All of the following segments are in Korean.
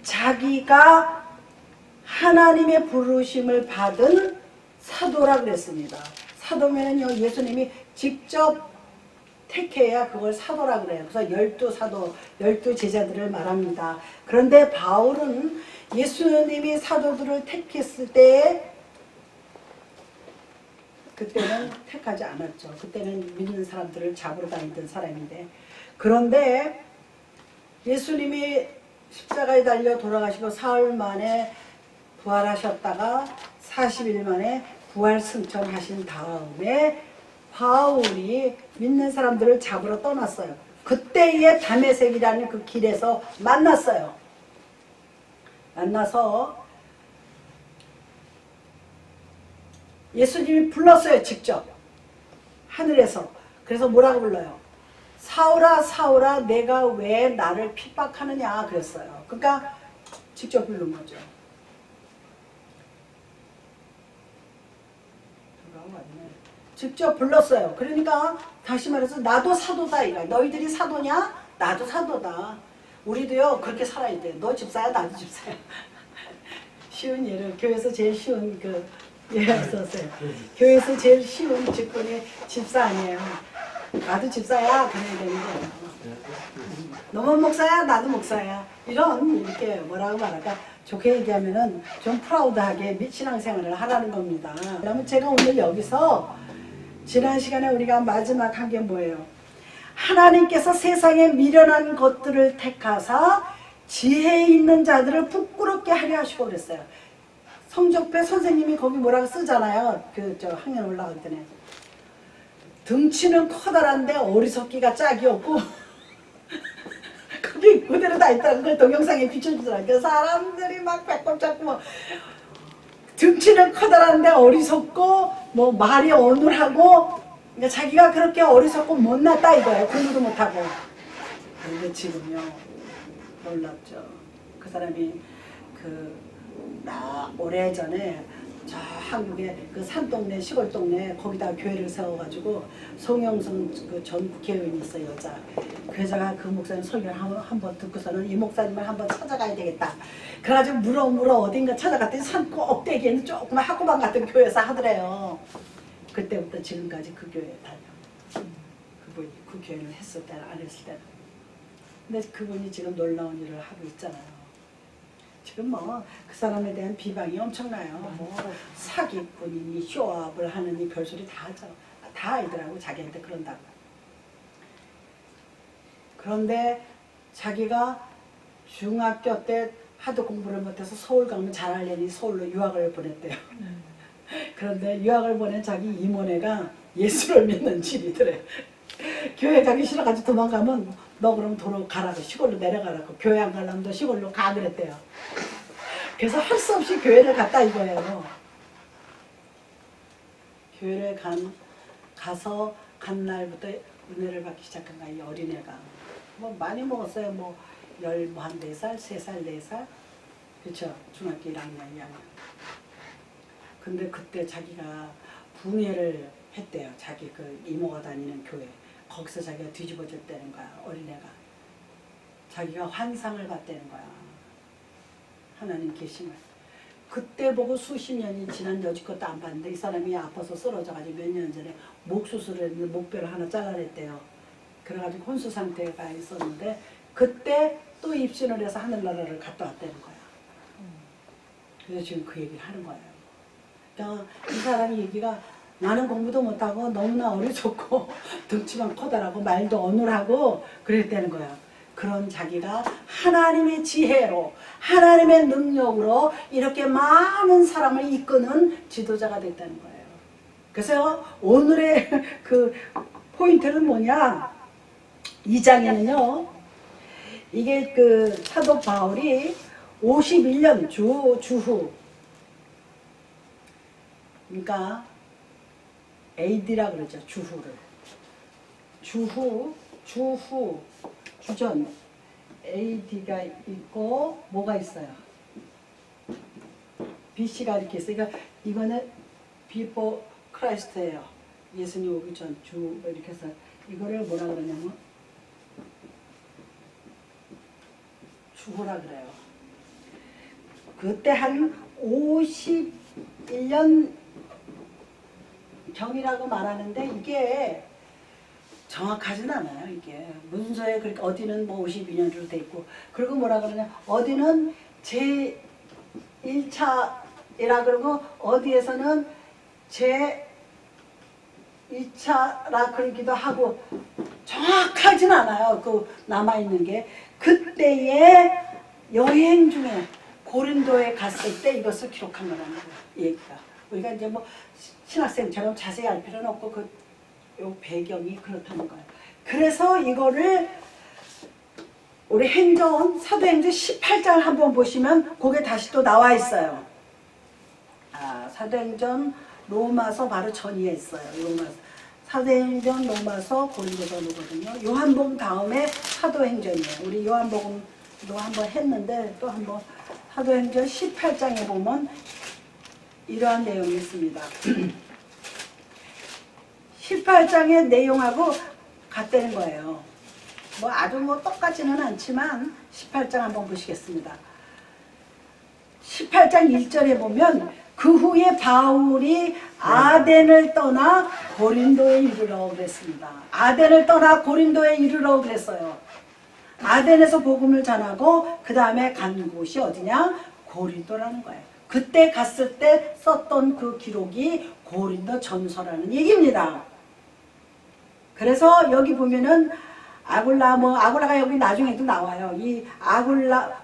자기가 하나님의 부르심을 받은 사도라 그랬습니다. 사도면은요, 예수님이 직접 택해야 그걸 사도라 그래요. 그래서 12사도, 12제자들을 말합니다. 그런데 바울은 예수님이 사도들을 택했을 때 그때는 택하지 않았죠. 그때는 믿는 사람들을 잡으러 다니던 사람인데, 그런데 예수님이 십자가에 달려 돌아가시고 사흘 만에 부활하셨다가 40일 만에 부활 승천하신 다음에 바울이 믿는 사람들을 잡으러 떠났어요. 그때의 다메섹이라는 그 길에서 만났어요. 만나서 예수님이 불렀어요. 직접 하늘에서. 그래서 뭐라고 불러요? 사울아 사울아 내가 왜 나를 핍박하느냐 그랬어요. 그러니까 직접 부른 거죠. 직접 불렀어요. 그러니까 다시 말해서 나도 사도다 이거. 너희들이 사도냐? 나도 사도다. 우리도요 그렇게 살아야 돼. 너 집사야 나도 집사야. 쉬운 예를 교회에서 제일 쉬운 그 예가 있었어요. 교회에서 제일 쉬운 직분이 집사 아니에요. 나도 집사야 그래야 되는 거예요. 너만 목사야 나도 목사야. 이렇게 뭐라고 말할까 좋게 얘기하면은 좀 프라우드하게 신앙생활을 하라는 겁니다. 그러면 제가 오늘 여기서 지난 시간에 우리가 마지막 한 게 뭐예요? 하나님께서 세상에 미련한 것들을 택하사 지혜 있는 자들을 부끄럽게 하려 하시고 그랬어요. 성적배 선생님이 거기 뭐라고 쓰잖아요. 저 학년 올라갈 때는 등치는 커다란데 어리석기가 짝이 없고 거기 그대로 다 있다는 걸 동영상에 비춰주더라고요. 사람들이 막 배꼽 잡고 뭐 등치는 커다란데 어리석고 뭐 말이 어눌하고 그러니까 자기가 그렇게 어리석고 못났다 이거예요. 공부도 못하고. 근데 지금요 놀랍죠. 그 사람이 오래전에 저 한국의 그 산동네 시골 동네 거기다 교회를 세워가지고 송영선 그 전 국회의원이 있어요. 여자. 그 여자가 그 목사님 설교를 한번 듣고서는 이 목사님을 한번 찾아가야 되겠다. 그래가지고 물어 어딘가 찾아갔더니 산 꼭대기에 있는 조그만 학구방 같은 교회에서 하더래요. 그때부터 지금까지 그 교회에 다녀. 그분이 그 교회를 했을 때는 안 했을 때는. 근데 그분이 지금 놀라운 일을 하고 있잖아요. 지금 뭐 그 사람에 대한 비방이 엄청나요. 뭐 사기꾼이니 쇼업을 하느니 별소리 다 하죠. 다 알더라고 자기한테 그런다고. 그런데 자기가 중학교 때 하도 공부를 못해서 서울 가면 잘하려니 서울로 유학을 보냈대요. 그런데 유학을 보낸 자기 이모네가 예수를 믿는 집이더래. 교회 가기 싫어가지고 도망가면 너 그럼 도로 가라고 시골로 내려가라고 교회 안 가려면 너 시골로 가 그랬대요. 그래서 할 수 없이 교회를 갔다 이거예요. 교회를 가서 간 날부터 은혜를 받기 시작한 거야. 이 어린애가 뭐 많이 먹었어요. 뭐 한 4살, 3살, 4살 그렇죠. 중학교 1학년, 2학년. 근데 그때 자기가 붕해를 했대요. 자기 그 이모가 다니는 교회. 거기서 자기가 뒤집어졌다는 거야. 어린애가. 자기가 환상을 봤다는 거야. 하나님 계심을. 그때 보고 수십 년이 지난 여지껏도 안 봤는데 이 사람이 아파서 쓰러져가지고 몇 년 전에 목 수술을 했는데 목뼈를 하나 잘라냈대요. 그래가지고 혼수 상태가 있었는데 그때 또 입신을 해서 하늘나라를 갔다 왔다는 거야. 그래서 지금 그 얘기를 하는 거예요. 그러니까 이 사람 얘기가 나는 공부도 못하고 너무나 어리석고 덩치만 커다라고 말도 어눌하고 그랬다는 거야. 그런 자기가 하나님의 지혜로 하나님의 능력으로 이렇게 많은 사람을 이끄는 지도자가 됐다는 거예요. 그래서 오늘의 그 포인트는 뭐냐? 2장에는요. 이게 그 사도 바울이 51년 주후 그러니까 AD라 그러죠. 주후를. 주전 AD가 있고 뭐가 있어요? BC가 이렇게 있어요. 그러니까 이거는 before Christ예요. 예수님 오기 전 주 이렇게 해서 이거를 뭐라 그러냐면 주후라 그래요. 그때 한 51년 경이라고 말하는데 이게 정확하진 않아요. 이게 문서에 그렇게 어디는 뭐 52년으로 돼 있고, 그리고 뭐라 그러냐, 어디는 제 1차이라 그러고 어디에서는 제 2차라 그러기도 하고 정확하진 않아요. 그 남아있는 게 그때의 여행 중에 고린도에 갔을 때 이것을 기록한 거라는 거예요. 얘기가 우리가 이제 뭐 신학생처럼 자세히 알 필요는 없고 그 요 배경이 그렇다는 거예요. 그래서 이거를 우리 사도행전 18장 한번 보시면 거기에 다시 또 나와 있어요. 사도행전 로마서 바로 전이에 있어요. 사도행전 로마서 고린도전이거든요. 요한복음 다음에 사도행전이에요. 우리 요한복음도 한번 했는데 또 한번 사도행전 18장에 보면 이러한 내용이 있습니다. 18장의 내용하고 같다는 거예요. 뭐 아주 뭐 똑같지는 않지만 18장 한번 보시겠습니다. 18장 1절에 보면 그 후에 바울이 아덴을 떠나 고린도에 이르러 그랬습니다. 아덴을 떠나 고린도에 이르러 그랬어요. 아덴에서 복음을 전하고 그 다음에 간 곳이 어디냐? 고린도라는 거예요. 그때 갔을 때 썼던 그 기록이 고린도 전서라는 얘기입니다. 그래서 여기 보면은 아굴라가 여기 나중에도 나와요. 이 아굴라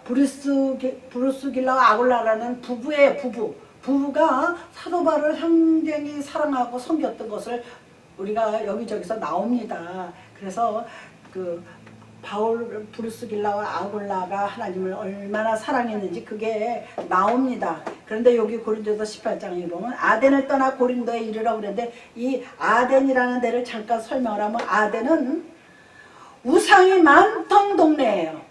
브루스길라와 아굴라라는 부부예요. 부부가 사도 바울을 굉장히 사랑하고 섬겼던 것을 우리가 여기저기서 나옵니다. 그래서 그 브루스길라와 아굴라가 하나님을 얼마나 사랑했는지 그게 나옵니다. 그런데 여기 고린도서 18장에 보면 아덴을 떠나 고린도에 이르러 그랬는데 이 아덴이라는 데를 잠깐 설명을 하면 아덴은 우상이 많던 동네예요.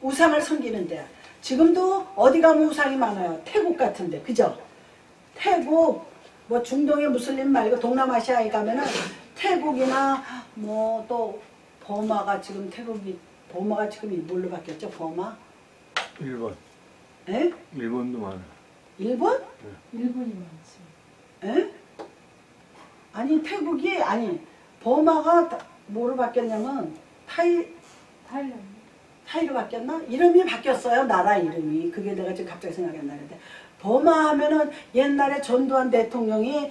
우상을 섬기는 데. 지금도 어디 가면 우상이 많아요. 태국 같은데, 그죠? 태국, 뭐 중동의 무슬림 말고 동남아시아에 가면은 태국이나 뭐 또 버마가 지금 버마가 지금 뭘로 바뀌었죠? 버마? 일본. 에? 일본도 많아. 일본? 네. 일본이 많지. 에? 아니 버마가 뭐로 바뀌었냐면 타이로 바뀌었나? 이름이 바뀌었어요. 나라 이름이. 그게 내가 지금 갑자기 생각이 안 나는데 버마 하면은 옛날에 전두환 대통령이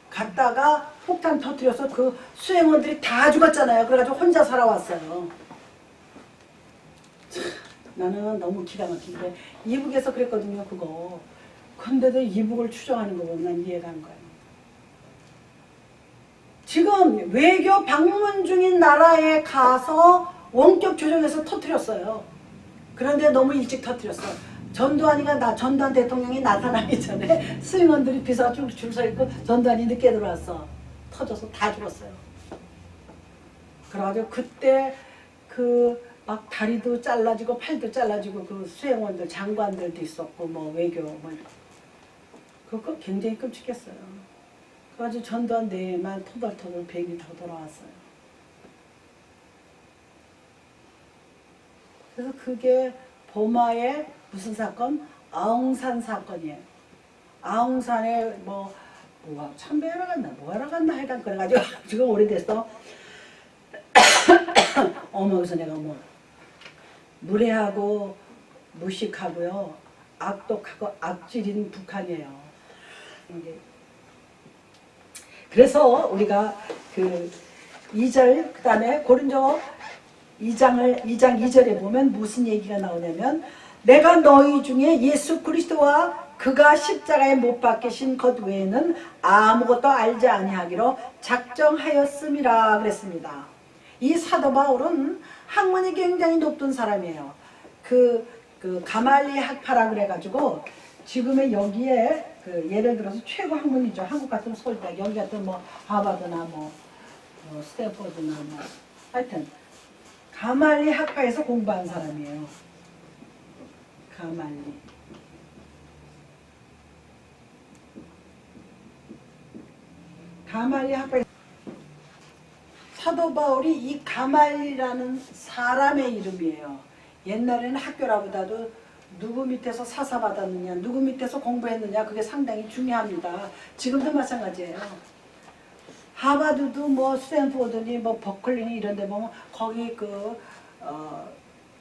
갔다가 폭탄 터뜨려서 그 수행원들이 다 죽었잖아요. 그래가지고 혼자 살아왔어요. 참, 나는 너무 기가 막힌데 이북에서 그랬거든요. 그거. 근데도 이북을 추종하는 거 보면 난 이해가 안 가요. 지금 외교 방문 중인 나라에 가서 원격 조정해서 터뜨렸어요. 그런데 너무 일찍 터뜨렸어요. 전두환 대통령이 나타나기 전에 수행원들이 비서 줄 서 있고 전두환이 늦게 들어왔어. 터져서 다 죽었어요. 그래가지고 그때 막 다리도 잘라지고 팔도 잘라지고 그 수행원들 장관들도 있었고 뭐 외교 뭐 그거 굉장히 끔찍했어요. 그래가지고 전두환 내만 토달토달 비행기 타고 돌아왔어요. 그래서 그게 버마의 무슨 사건? 아웅산 사건이에요. 아웅산에 뭐가 참배하러 갔나 뭐하러 갔나 하여간 그래가지고 지금 오래됐어. 어머여기서 내가 뭐 무례하고 무식하고요 악독하고 악질인 북한이에요. 그래서 우리가 그 2절 그 다음에 고린도 2장 2절에 보면 무슨 얘기가 나오냐면 내가 너희 중에 예수 그리스도와 그가 십자가에 못 박히신 것 외에는 아무것도 알지 아니하기로 작정하였음이라 그랬습니다. 이 사도 바울은 학문이 굉장히 높은 사람이에요. 그 가말리 학파라 그래가지고 지금의 여기에 예를 들어서 최고 학문이죠. 한국 같은 서울대, 여기 같은 뭐 하버드나 뭐 스탠포드나 뭐 하여튼 가말리 학파에서 공부한 사람이에요. 가말리 학파. 사도 바울이 이 가말리라는 사람의 이름이에요. 옛날에는 학교라보다도 누구 밑에서 사사받았느냐, 누구 밑에서 공부했느냐, 그게 상당히 중요합니다. 지금도 마찬가지예요. 하버드도 뭐 스탠포드니 뭐 버클리니 이런 데 보면 거기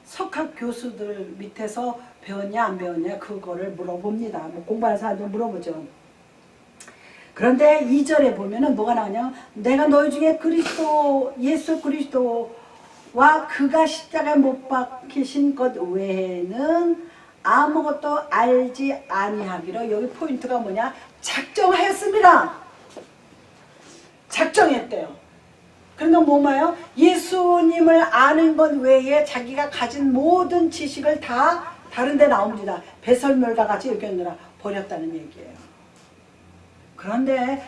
석학 교수들 밑에서 배웠냐 안 배웠냐 그거를 물어봅니다. 뭐 공부하는 사람들 물어보죠. 그런데 2절에 보면은 뭐가 나오냐, 내가 너희 중에 그리스도 예수 그리스도와 그가 십자가에 못 박히신 것 외에는 아무것도 알지 아니하기로, 여기 포인트가 뭐냐, 작정하였습니다. 작정했대요. 그러니까 뭐마요? 예수님을 아는 것 외에 자기가 가진 모든 지식을 다 다른 데 나옵니다. 배설물과 같이 여겼느라 버렸다는 얘기예요. 그런데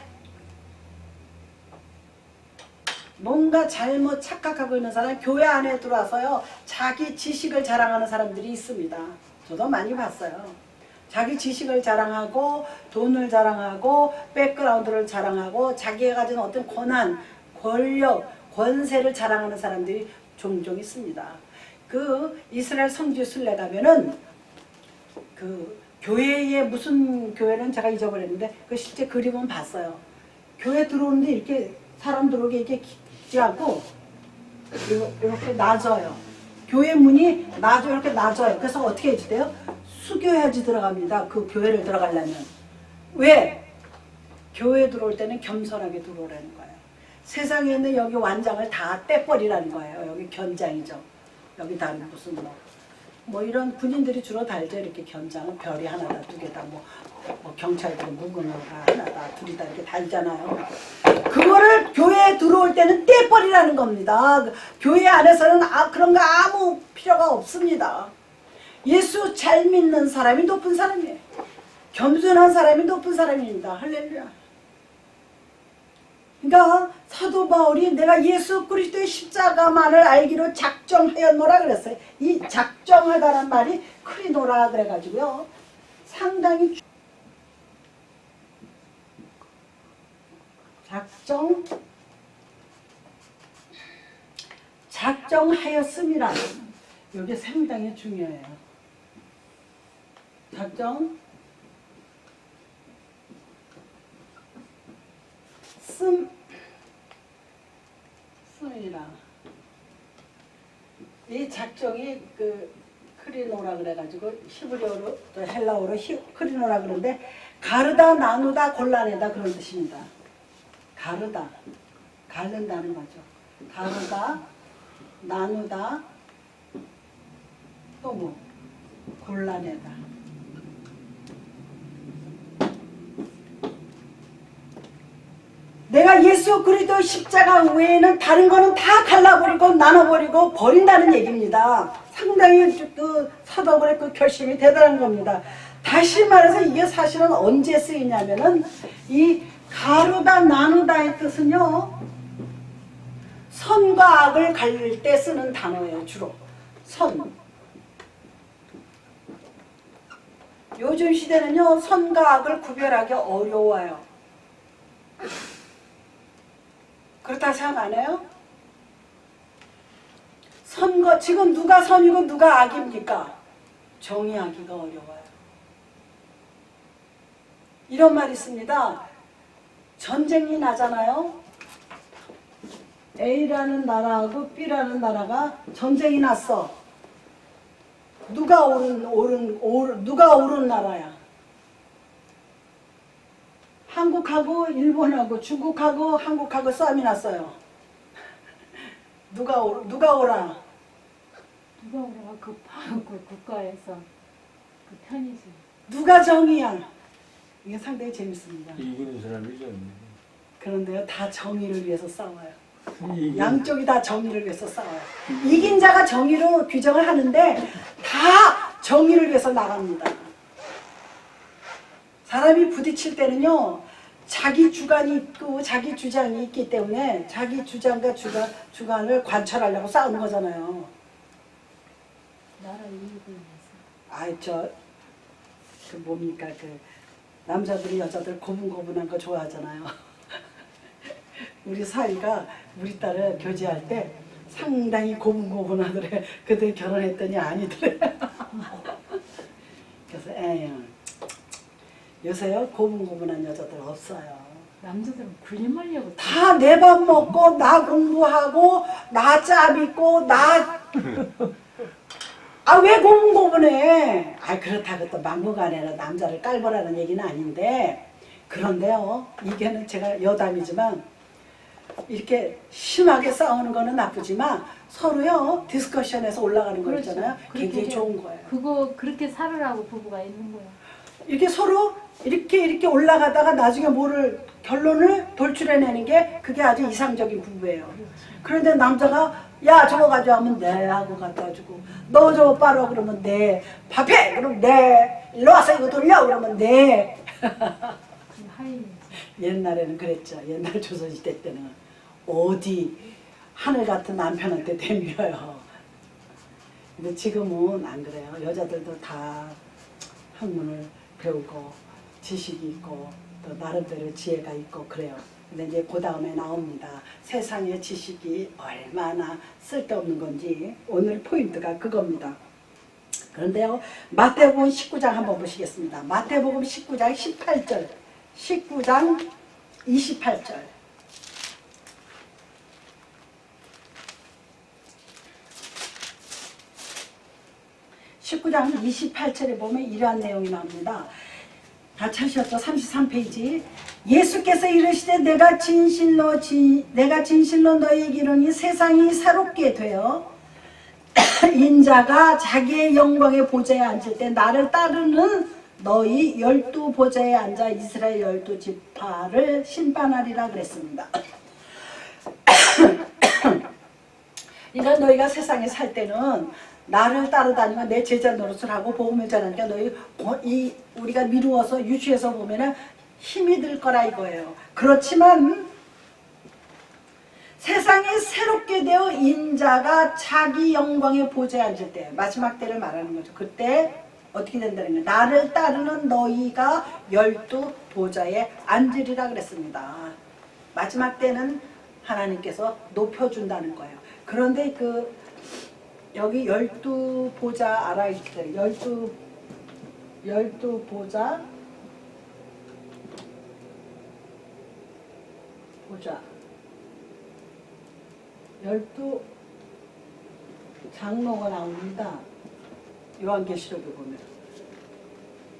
뭔가 잘못 착각하고 있는 사람, 교회 안에 들어와서요 자기 지식을 자랑하는 사람들이 있습니다. 저도 많이 봤어요. 자기 지식을 자랑하고 돈을 자랑하고 백그라운드를 자랑하고 자기가 가진 어떤 권한, 권력, 권세를 자랑하는 사람들이 종종 있습니다. 그 이스라엘 성지 순례 가면은 그 교회에, 무슨 교회는 제가 잊어버렸는데 그 실제 그림은 봤어요. 교회 들어오는데 이렇게 사람 들어오게 이렇게 깊지 않고 이렇게 낮아요. 교회 문이 이렇게 낮아요. 그래서 어떻게 해주대요? 숙여야지 들어갑니다. 그 교회를 들어가려면. 왜? 교회 들어올 때는 겸손하게 들어오라는 거예요. 세상에 있는 여기 완장을 다 떼버리라는 거예요. 여기 견장이죠. 여기 다 무슨 뭐 이런 군인들이 주로 달죠. 이렇게 견장은 별이 하나다 두 개다 뭐 경찰도 무궁화가 하나다 둘이다 이렇게 달잖아요. 그거를 교회에 들어올 때는 떼버리라는 겁니다. 교회 안에서는 그런 거 아무 필요가 없습니다. 예수 잘 믿는 사람이 높은 사람이에요. 겸손한 사람이 높은 사람입니다. 할렐루야. 그러니까 사도 바울이 내가 예수 그리스도의 십자가만을 알기로 작정하였노라 그랬어요. 이 작정하다는 말이 크리노라 그래가지고요. 상당히 작정하였음이라. 이게 상당히 중요해요. 씀이라. 이 작정이 그 크리노라 그래가지고 히브리어로 또 헬라어로 크리노라 그러는데 가르다 나누다 곤란하다 그런 뜻입니다. 가르다, 가른다는 거죠. 가르다 나누다 또 뭐 곤란하다. 내가 예수 그리스도 십자가 외에는 다른 거는 다 갈라버리고 나눠버리고 버린다는 얘기입니다. 상당히 그 사도 바울의 그 결심이 대단한 겁니다. 다시 말해서 이게 사실은 언제 쓰이냐면은 이 가르다 나누다의 뜻은요 선과 악을 가릴 때 쓰는 단어예요. 주로 선. 요즘 시대는요 선과 악을 구별하기 어려워요. 그렇다 생각 안 해요? 선거 지금 누가 선이고 누가 악입니까? 정의하기가 어려워요. 이런 말이 있습니다. 전쟁이 나잖아요. A라는 나라하고 B라는 나라가 전쟁이 났어. 누가 옳은 나라야? 한국하고 일본하고 중국하고 한국하고 싸움이 났어요. 누가 오라? 누가 오라가 그 국가에서 그 편이지. 누가 정의야? 이게 상당히 재밌습니다. 이기는 사람이죠. 그런데요, 다 정의를 위해서 싸워요. 이기는- 양쪽이 다 정의를 위해서 싸워요. 이긴 자가 정의로 규정을 하는데 다 정의를 위해서 나갑니다. 사람이 부딪힐 때는요, 자기 주관이 있고 자기 주장이 있기 때문에 자기 주장과 주관을 관철하려고 싸우는 거잖아요. 나라 이익을 위해서. 아이 그 뭡니까 그 남자들이 여자들 고분고분한 거 좋아하잖아요. 우리 사위가 우리 딸을 교제할 때 상당히 고분고분하더래. 그들 결혼했더니 아니더래. 그래서 요새요 고분고분한 여자들 없어요. 남자들은 굴림하려고 다 내 밥 먹고 나 공부하고 나 짭 있고 나 아 왜 고분고분해? 아 그렇다고 또 막무가내로 남자를 깔보라는 얘기는 아닌데 그런데요 이게는 제가 여담이지만 이렇게 심하게 싸우는 거는 나쁘지만 서로요 디스커션에서 올라가는 거 그렇죠. 있잖아요. 굉장히 그렇게 좋은 거예요. 그거 그렇게 살으라고 부부가 있는 거야. 이렇게 서로 이렇게 올라가다가 나중에 뭐를 결론을 돌출해내는 게 그게 아주 이상적인 부부예요. 그런데 남자가 야 저거 가져가면 네 하고 갖다 주고 너 저거 빨아 그러면 네 밥해 그러면 네 일로 와서 이거 돌려 그러면 네 하인이지. 옛날에는 그랬죠. 옛날 조선시대 때는 어디 하늘 같은 남편한테 덤벼요. 근데 지금은 안 그래요. 여자들도 다 학문을 배우고 지식이 있고 또 나름대로 지혜가 있고 그래요. 근데 이제 그 다음에 나옵니다. 세상의 지식이 얼마나 쓸데없는 건지 오늘 포인트가 그겁니다. 그런데요. 마태복음 19장 한번 보시겠습니다. 마태복음 19장 18절 19장 28절 19장 28절에 보면 이러한 내용이 나옵니다. 다 찾으셨죠? 33페이지. 예수께서 이르시되 내가 진실로 너희에게 이르니 세상이 새롭게 되어 인자가 자기의 영광의 보좌에 앉을 때 나를 따르는 너희 12 보좌에 앉아 이스라엘 12 지파를 심판하리라 그랬습니다. 그러니까 너희가 세상에 살 때는 나를 따라다니고 내 제자 노릇을 하고 복음을 전하니까 너희 우리가 미루어서 유추해서 보면은 힘이 들 거라 이거예요. 그렇지만 세상에 새롭게 되어 인자가 자기 영광의 보좌에 앉을 때 마지막 때를 말하는 거죠. 그때 어떻게 된다는 거예요? 나를 따르는 너희가 12 보좌에 앉으리라 그랬습니다. 마지막 때는 하나님께서 높여준다는 거예요. 그런데 여기 12 보좌 알아있어요. 12 보좌 12 장로가 나옵니다. 요한계시록에 보면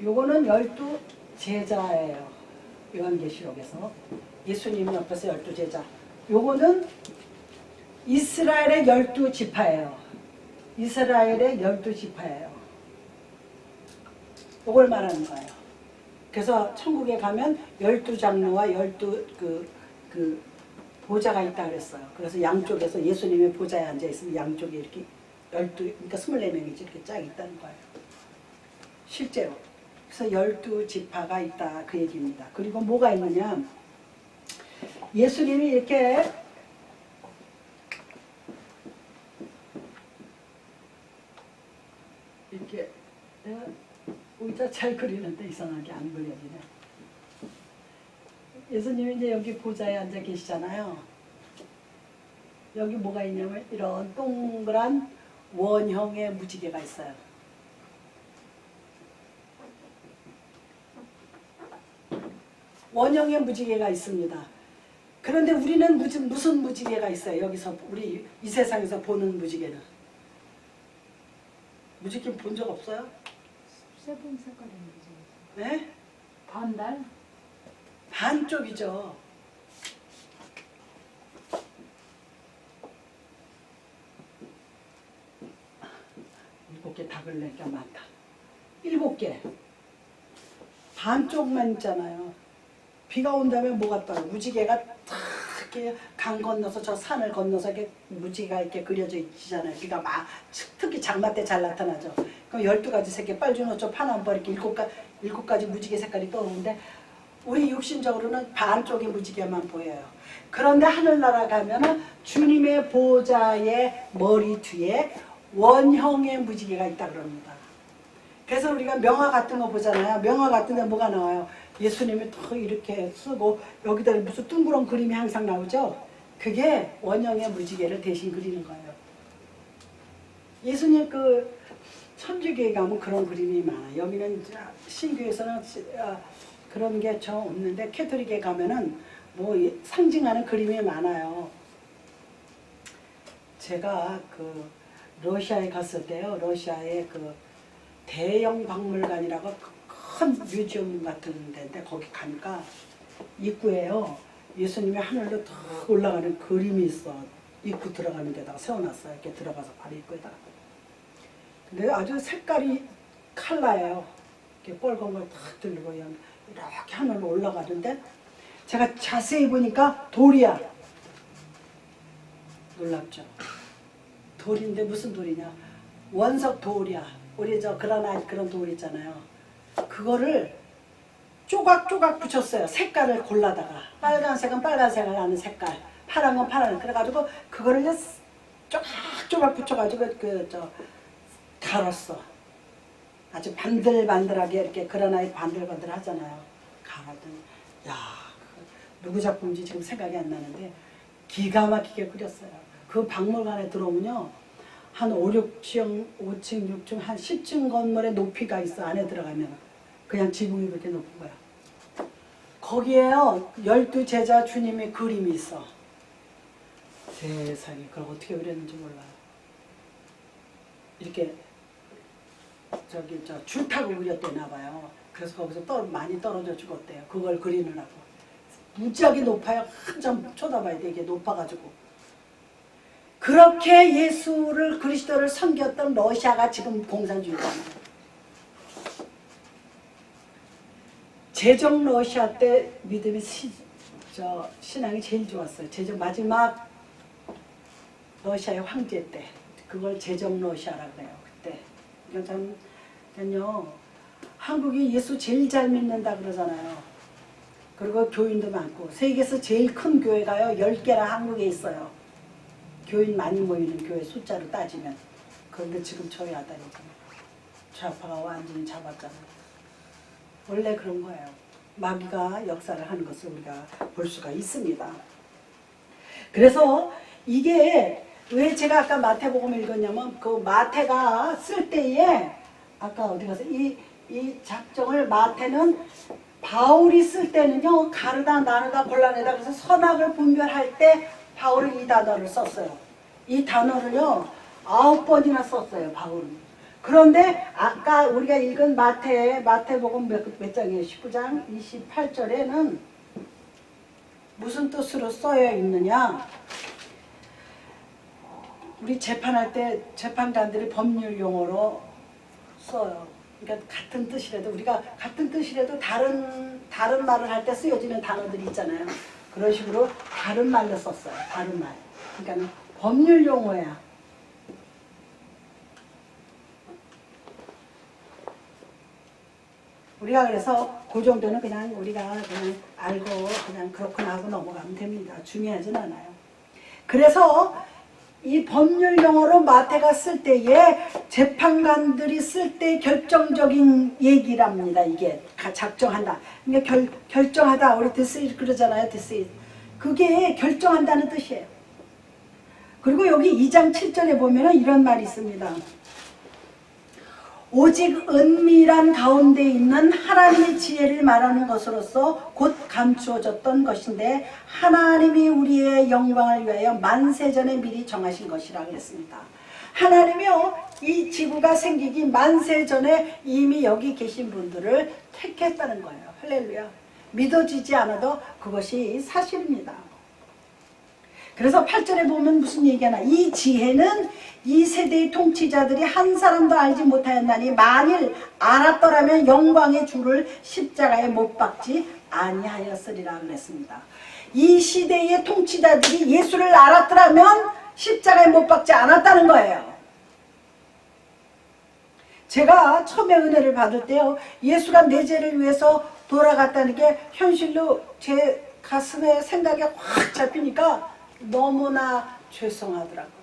요거는 12 제자예요. 요한계시록에서 예수님 옆에서 12 제자. 요거는 이스라엘의 12 지파예요. 이스라엘의 12 지파예요. 이걸 말하는 거예요. 그래서 천국에 가면 12 장로와 12 그 보좌가 있다 그랬어요. 그래서 양쪽에서 예수님의 보좌에 앉아 있으면 양쪽에 이렇게 12, 그러니까 24명이지 이렇게 쫙 있다는 거예요. 실제로. 그래서 12 지파가 있다 그 얘기입니다. 그리고 뭐가 있느냐? 예수님이 이렇게 내가 의자 잘 그리는데 이상하게 안 그려지네. 예수님이 이제 여기 보좌에 앉아 계시잖아요. 여기 뭐가 있냐면 이런 동그란 원형의 무지개가 있어요. 원형의 무지개가 있습니다. 그런데 우리는 무슨 무지개가 있어요? 여기서 우리 이 세상에서 보는 무지개는. 무지개 본 적 없어요? 세분 색깔인 거죠. 네? 반달? 반쪽이죠. 일곱 개 다 그리니까 많다. 7개. 반쪽만 있잖아요. 비가 온다면 뭐가 떠요? 무지개가 탁 이렇게 강 건너서 저 산을 건너서 이렇게 무지개가 이렇게 그려져 있잖아요. 비가 막 특히 장마 때 잘 나타나죠. 그럼 12가지 색깔 빨주노초 파남버 이렇게 7가지 무지개 색깔이 떠오르는데 우리 육신적으로는 반쪽의 무지개만 보여요. 그런데 하늘나라 가면은 주님의 보좌의 머리 뒤에 원형의 무지개가 있다 그럽니다. 그래서 우리가 명화 같은 거 보잖아요. 명화 같은 데 뭐가 나와요? 예수님이 더 이렇게 쓰고 여기다 무슨 둥그런 그림이 항상 나오죠? 그게 원형의 무지개를 대신 그리는 거예요. 예수님 천주교에 가면 그런 그림이 많아요. 여기는 신교에서는 그런 게 저 없는데 캐톨릭에 가면은 뭐 상징하는 그림이 많아요. 제가 그 러시아에 갔을 때요. 러시아에 그 대형 박물관이라고 큰 뮤지엄 같은 데인데 거기 가니까 입구에요. 예수님이 하늘로 탁 올라가는 그림이 있어. 입구 들어가는 데다가 세워놨어요. 이렇게 들어가서 바로 입구에다가. 근데 아주 색깔이 칼라예요. 이렇게 빨간 걸 탁 들고 이렇게 하늘로 올라가는데 제가 자세히 보니까 돌이야. 놀랍죠? 돌인데 무슨 돌이냐? 원석 돌이야. 우리 저 그라나이트 그런 돌 있잖아요. 그거를 조각조각 붙였어요. 색깔을 골라다가 빨간색은 빨간색을 하는 색깔, 파란 건 파란. 그래가지고 그거를 이제 조각조각 붙여가지고 갈았어. 아주 반들반들하게 이렇게 그라나이트 반들반들 하잖아요. 갈았더니 야, 누구 작품인지 지금 생각이 안 나는데 기가 막히게 그렸어요. 그 박물관에 들어오면요. 한 5층, 6층, 한 10층 건물의 높이가 있어. 안에 들어가면. 그냥 지붕이 그렇게 높은 거야. 거기에요. 12제자 주님의 그림이 있어. 세상에 그걸 어떻게 그렸는지 몰라요. 이렇게 줄 타고 그렸대나 봐요. 그래서 거기서 많이 떨어져 죽었대요. 그걸 그리느라고. 무지하게 높아요. 한참 쳐다봐야 돼. 이게 높아가지고. 그렇게 예수를 그리스도를 섬겼던 러시아가 지금 공산주의잖아요. 제정 러시아 때 믿음이 신앙이 제일 좋았어요. 제정 마지막 러시아의 황제 때 그걸 제정 러시아라고 해요. 그때 그러니까 한국이 예수 제일 잘 믿는다 그러잖아요. 그리고 교인도 많고 세계에서 제일 큰 교회가요 10개나 한국에 있어요. 교인 많이 모이는 교회 숫자로 따지면. 그런데 지금 저희 아들이 좌파가 완전히 잡았잖아요. 원래 그런 거예요. 마귀가 역사를 하는 것을 우리가 볼 수가 있습니다. 그래서 이게 왜 제가 아까 마태복음 읽었냐면 그 마태가 쓸 때에 아까 어디 가서 이 작정을 마태는 바울이 쓸 때는요 가르다 나누다 곤란하다 그래서 선악을 분별할 때 바울은 이 단어를 썼어요. 이 단어를요 9번이나 썼어요 바울은. 그런데 아까 우리가 읽은 마태복음 몇 장이에요? 19장 28절에는 무슨 뜻으로 써여 있느냐? 우리 재판할 때 재판관들이 법률 용어로 써요. 그러니까 같은 뜻이라도 우리가 같은 뜻이라도 다른 말을 할 때 쓰여지는 단어들이 있잖아요. 그런 식으로 다른 말로 썼어요. 다른 말. 그러니까 법률 용어야. 우리가 그래서 그 정도는 그냥 우리가 그냥 알고 그냥 그렇구나 하고 넘어가면 됩니다. 중요하진 않아요. 그래서 이 법률 용어로 마태가 쓸 때에 재판관들이 쓸 때 결정적인 얘기랍니다. 이게 작정한다. 그러니까 결정하다. 우리 decide 그러잖아요. decide. 그게 결정한다는 뜻이에요. 그리고 여기 2장 7절에 보면은 이런 말이 있습니다. 오직 은밀한 가운데 있는 하나님의 지혜를 말하는 것으로서 곧 감추어졌던 것인데 하나님이 우리의 영광을 위하여 만세전에 미리 정하신 것이라 그랬습니다. 하나님이요 이 지구가 생기기 만세전에 이미 여기 계신 분들을 택했다는 거예요. 할렐루야. 믿어지지 않아도 그것이 사실입니다. 그래서 8절에 보면 무슨 얘기하나 이 지혜는 이 세대의 통치자들이 한 사람도 알지 못하였나니 만일 알았더라면 영광의 주를 십자가에 못 박지 아니하였으리라 그랬습니다. 이 시대의 통치자들이 예수를 알았더라면 십자가에 못 박지 않았다는 거예요. 제가 처음에 은혜를 받을 때요 예수가 내 죄를 위해서 돌아갔다는 게 현실로 제 가슴에 생각이 확 잡히니까 너무나 죄송하더라고요.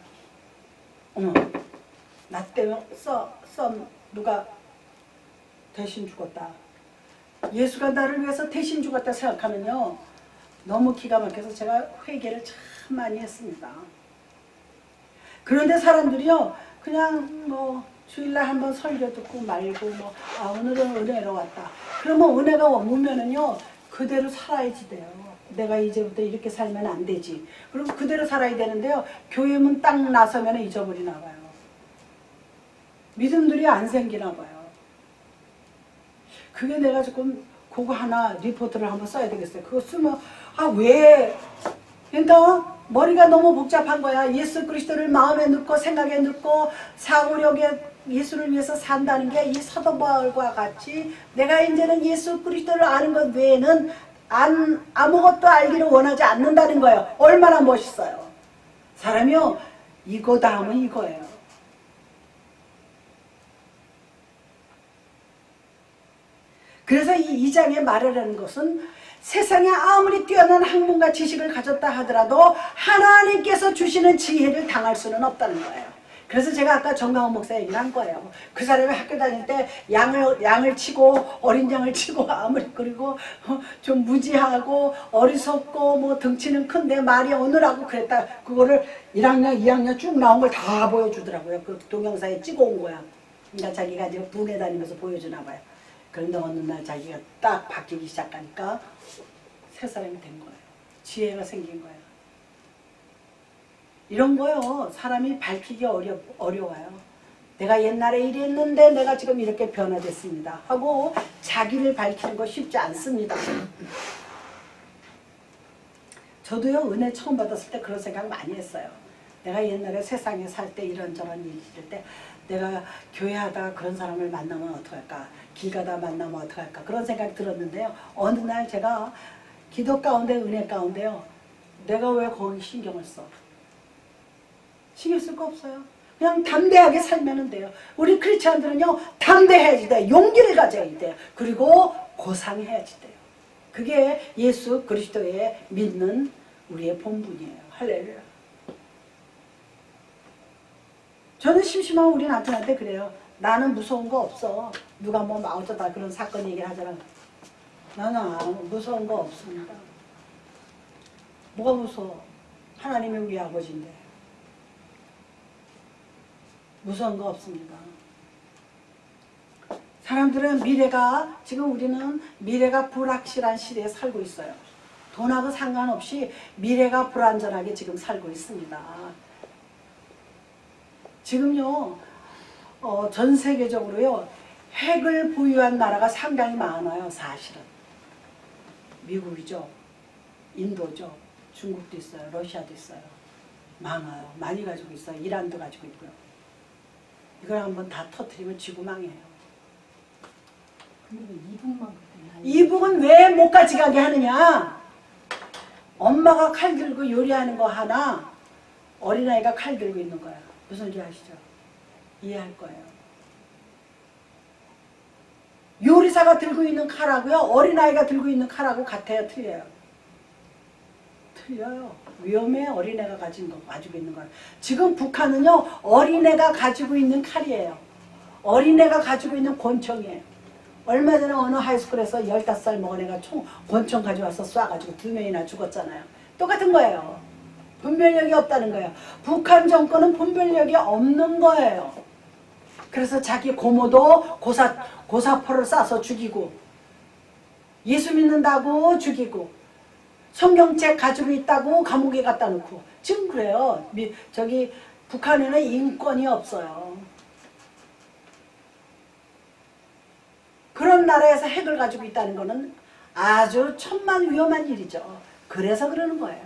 나 때문에 누가 대신 죽었다. 예수가 나를 위해서 대신 죽었다 생각하면요. 너무 기가 막혀서 제가 회개를 참 많이 했습니다. 그런데 사람들이요. 그냥 주일날 한번 설교 듣고 말고 뭐 오늘은 은혜로 왔다. 그러면 은혜가 오면은요 그대로 살아야지 돼요. 내가 이제부터 이렇게 살면 안 되지. 그리고 그대로 살아야 되는데요. 교회 문 딱 나서면 잊어버리나 봐요. 믿음들이 안 생기나 봐요. 그게 내가 조금 그거 하나 리포트를 한번 써야 되겠어요. 그거 쓰면 왜? 그러니까 머리가 너무 복잡한 거야. 예수 그리스도를 마음에 넣고 생각에 넣고 사고력에 예수를 위해서 산다는 게 이 사도 바울과 같이 내가 이제는 예수 그리스도를 아는 것 외에는 아무것도 알기를 원하지 않는다는 거예요. 얼마나 멋있어요. 사람이요 이거다 하면 이거예요. 그래서 이 2장에 말하라는 것은 세상에 아무리 뛰어난 학문과 지식을 가졌다 하더라도 하나님께서 주시는 지혜를 당할 수는 없다는 거예요. 그래서 제가 아까 정강훈 목사 얘기를 한 거예요. 그 사람이 학교 다닐 때 양을 치고 어린 양을 치고 아무리 그리고 좀 무지하고 어리석고 뭐 덩치는 큰데 말이 어느라고 그랬다. 그거를 1학년 2학년 쭉 나온 걸 다 보여주더라고요. 그 동영상에 찍어온 거야. 그러니까 자기가 이제 부에 다니면서 보여주나 봐요. 그런데 어느 날 자기가 딱 바뀌기 시작하니까 새 사람이 된 거예요. 지혜가 생긴 거예요. 이런 거요. 사람이 밝히기 어려워요. 내가 옛날에 이랬는데 내가 지금 이렇게 변화됐습니다. 하고 자기를 밝히는 거 쉽지 않습니다. 저도요. 은혜 처음 받았을 때 그런 생각 많이 했어요. 내가 옛날에 세상에 살 때 이런저런 일이 있을 때 내가 교회 하다가 그런 사람을 만나면 어떡할까? 길 가다 만나면 어떡할까? 그런 생각이 들었는데요. 어느 날 제가 기도 가운데 은혜 가운데요. 내가 왜 거기 신경을 써? 신경 쓸 거 없어요. 그냥 담대하게 살면 돼요. 우리 크리스찬들은요. 담대해야지 돼요. 용기를 가져야 돼요. 그리고 고상해야지 돼요. 그게 예수 그리스도의 믿는 우리의 본분이에요. 할렐루야. 저는 심심하면 우리 남편한테 그래요. 나는 무서운 거 없어. 누가 뭐 어쩌다 그런 사건 얘기를 하잖아. 나는 무서운 거 없습니다. 뭐가 무서워? 하나님이 우리 아버지인데. 무서운 거 없습니다. 사람들은 미래가, 지금 우리는 미래가 불확실한 시대에 살고 있어요. 돈하고 상관없이 미래가 불안전하게 지금 살고 있습니다. 지금요, 전 세계적으로요, 핵을 보유한 나라가 상당히 많아요, 사실은. 미국이죠, 인도죠, 중국도 있어요, 러시아도 있어요. 많아요. 많이 가지고 있어요. 이란도 가지고 있고요. 이걸 한번 다 터뜨리면 지구 망해요. 그리고 이북만 그렇게 이북은 왜 못 가져가게 하느냐? 엄마가 칼 들고 요리하는 거 하나, 어린아이가 칼 들고 있는 거야. 무슨 소리 아시죠? 이해할 거예요. 요리사가 들고 있는 칼하고요, 어린아이가 들고 있는 칼하고 같아요, 틀려요? 틀려요. 위험해. 어린애가 가지고 있는 걸. 지금 북한은요, 어린애가 가지고 있는 칼이에요. 어린애가 가지고 있는 권총이에요. 얼마 전에 어느 하이스쿨에서 15살 먹은 애가 권총 가져와서 쏴가지고 2명이나 죽었잖아요. 똑같은 거예요. 분별력이 없다는 거예요. 북한 정권은 분별력이 없는 거예요. 그래서 자기 고모도 고사포를 쏴서 죽이고, 예수 믿는다고 죽이고, 성경책 가지고 있다고 감옥에 갖다 놓고. 지금 그래요. 저기 북한에는 인권이 없어요. 그런 나라에서 핵을 가지고 있다는 거는 아주 천만 위험한 일이죠. 그래서 그러는 거예요.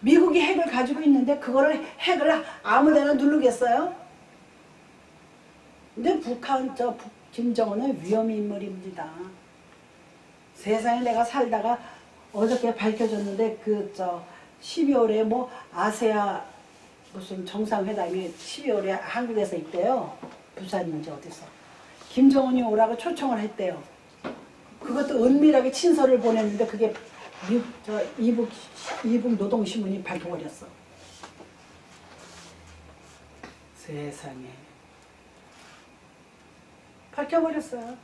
미국이 핵을 가지고 있는데 그거를 핵을 아무데나 누르겠어요? 근데 김정은은 위험 인물입니다. 세상에 내가 살다가 어저께 밝혀졌는데 12월에 뭐 아세아 무슨 정상회담이 12월에 한국에서 있대요. 부산인지 어디서. 김정은이 오라고 초청을 했대요. 그것도 은밀하게 친서를 보냈는데 그게 이북 노동신문이 밝혀버렸어. 세상에. 밝혀버렸어요.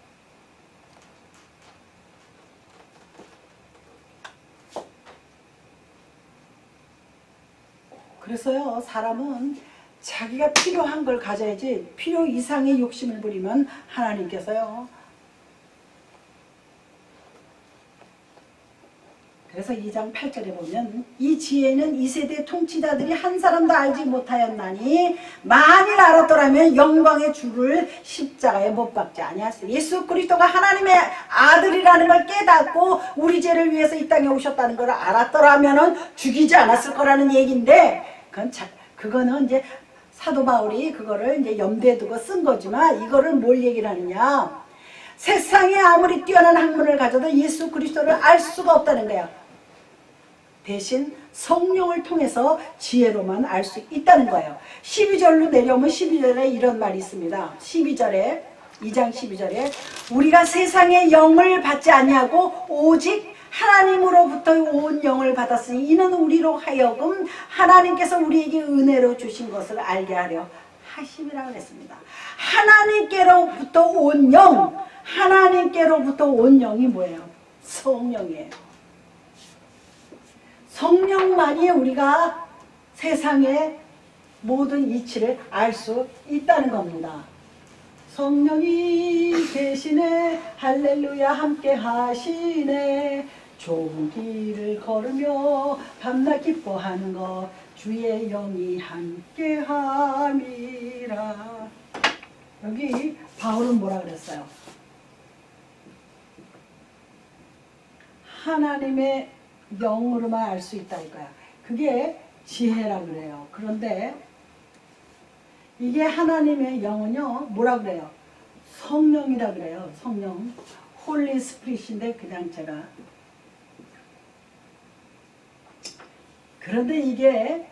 그래서요, 사람은 자기가 필요한 걸 가져야지 필요 이상의 욕심을 부리면 하나님께서요. 그래서 2장 8절에 보면 이 지혜는 이 세대 통치자들이 한 사람도 알지 못하였나니 만일 알았더라면 영광의 주를 십자가에 못 박지 아니하였으리. 예수 그리스도가 하나님의 아들이라는 걸 깨닫고 우리 죄를 위해서 이 땅에 오셨다는 걸 알았더라면 죽이지 않았을 거라는 얘기인데 그거는 이제 사도 바울이 그거를 이제 염두에 두고 쓴 거지만 이거를 뭘 얘기를 하느냐. 세상에 아무리 뛰어난 학문을 가져도 예수 그리스도를 알 수가 없다는 거야. 대신 성령을 통해서 지혜로만 알 수 있다는 거예요. 12절로 내려오면 12절에 이런 말이 있습니다. 12절에 2장 12절에 우리가 세상의 영을 받지 아니하고 오직 하나님으로부터 온 영을 받았으니 이는 우리로 하여금 하나님께서 우리에게 은혜로 주신 것을 알게 하려 하심이라고 했습니다. 하나님께로부터 온 영, 하나님께로부터 온 영이 뭐예요? 성령이에요. 성령만이 우리가 세상의 모든 이치를 알 수 있다는 겁니다. 성령이 계시네 할렐루야 함께 하시네 좋은 길을 걸으며 밤낮 기뻐하는 것 주의 영이 함께 함이라. 여기 바울은 뭐라 그랬어요? 하나님의 영으로만 알 수 있다 이거야. 그게 지혜라 그래요. 그런데 이게 하나님의 영은요 뭐라 그래요? 성령이라 그래요. 성령 홀리 스피릿인데 그냥 제가 그런데 이게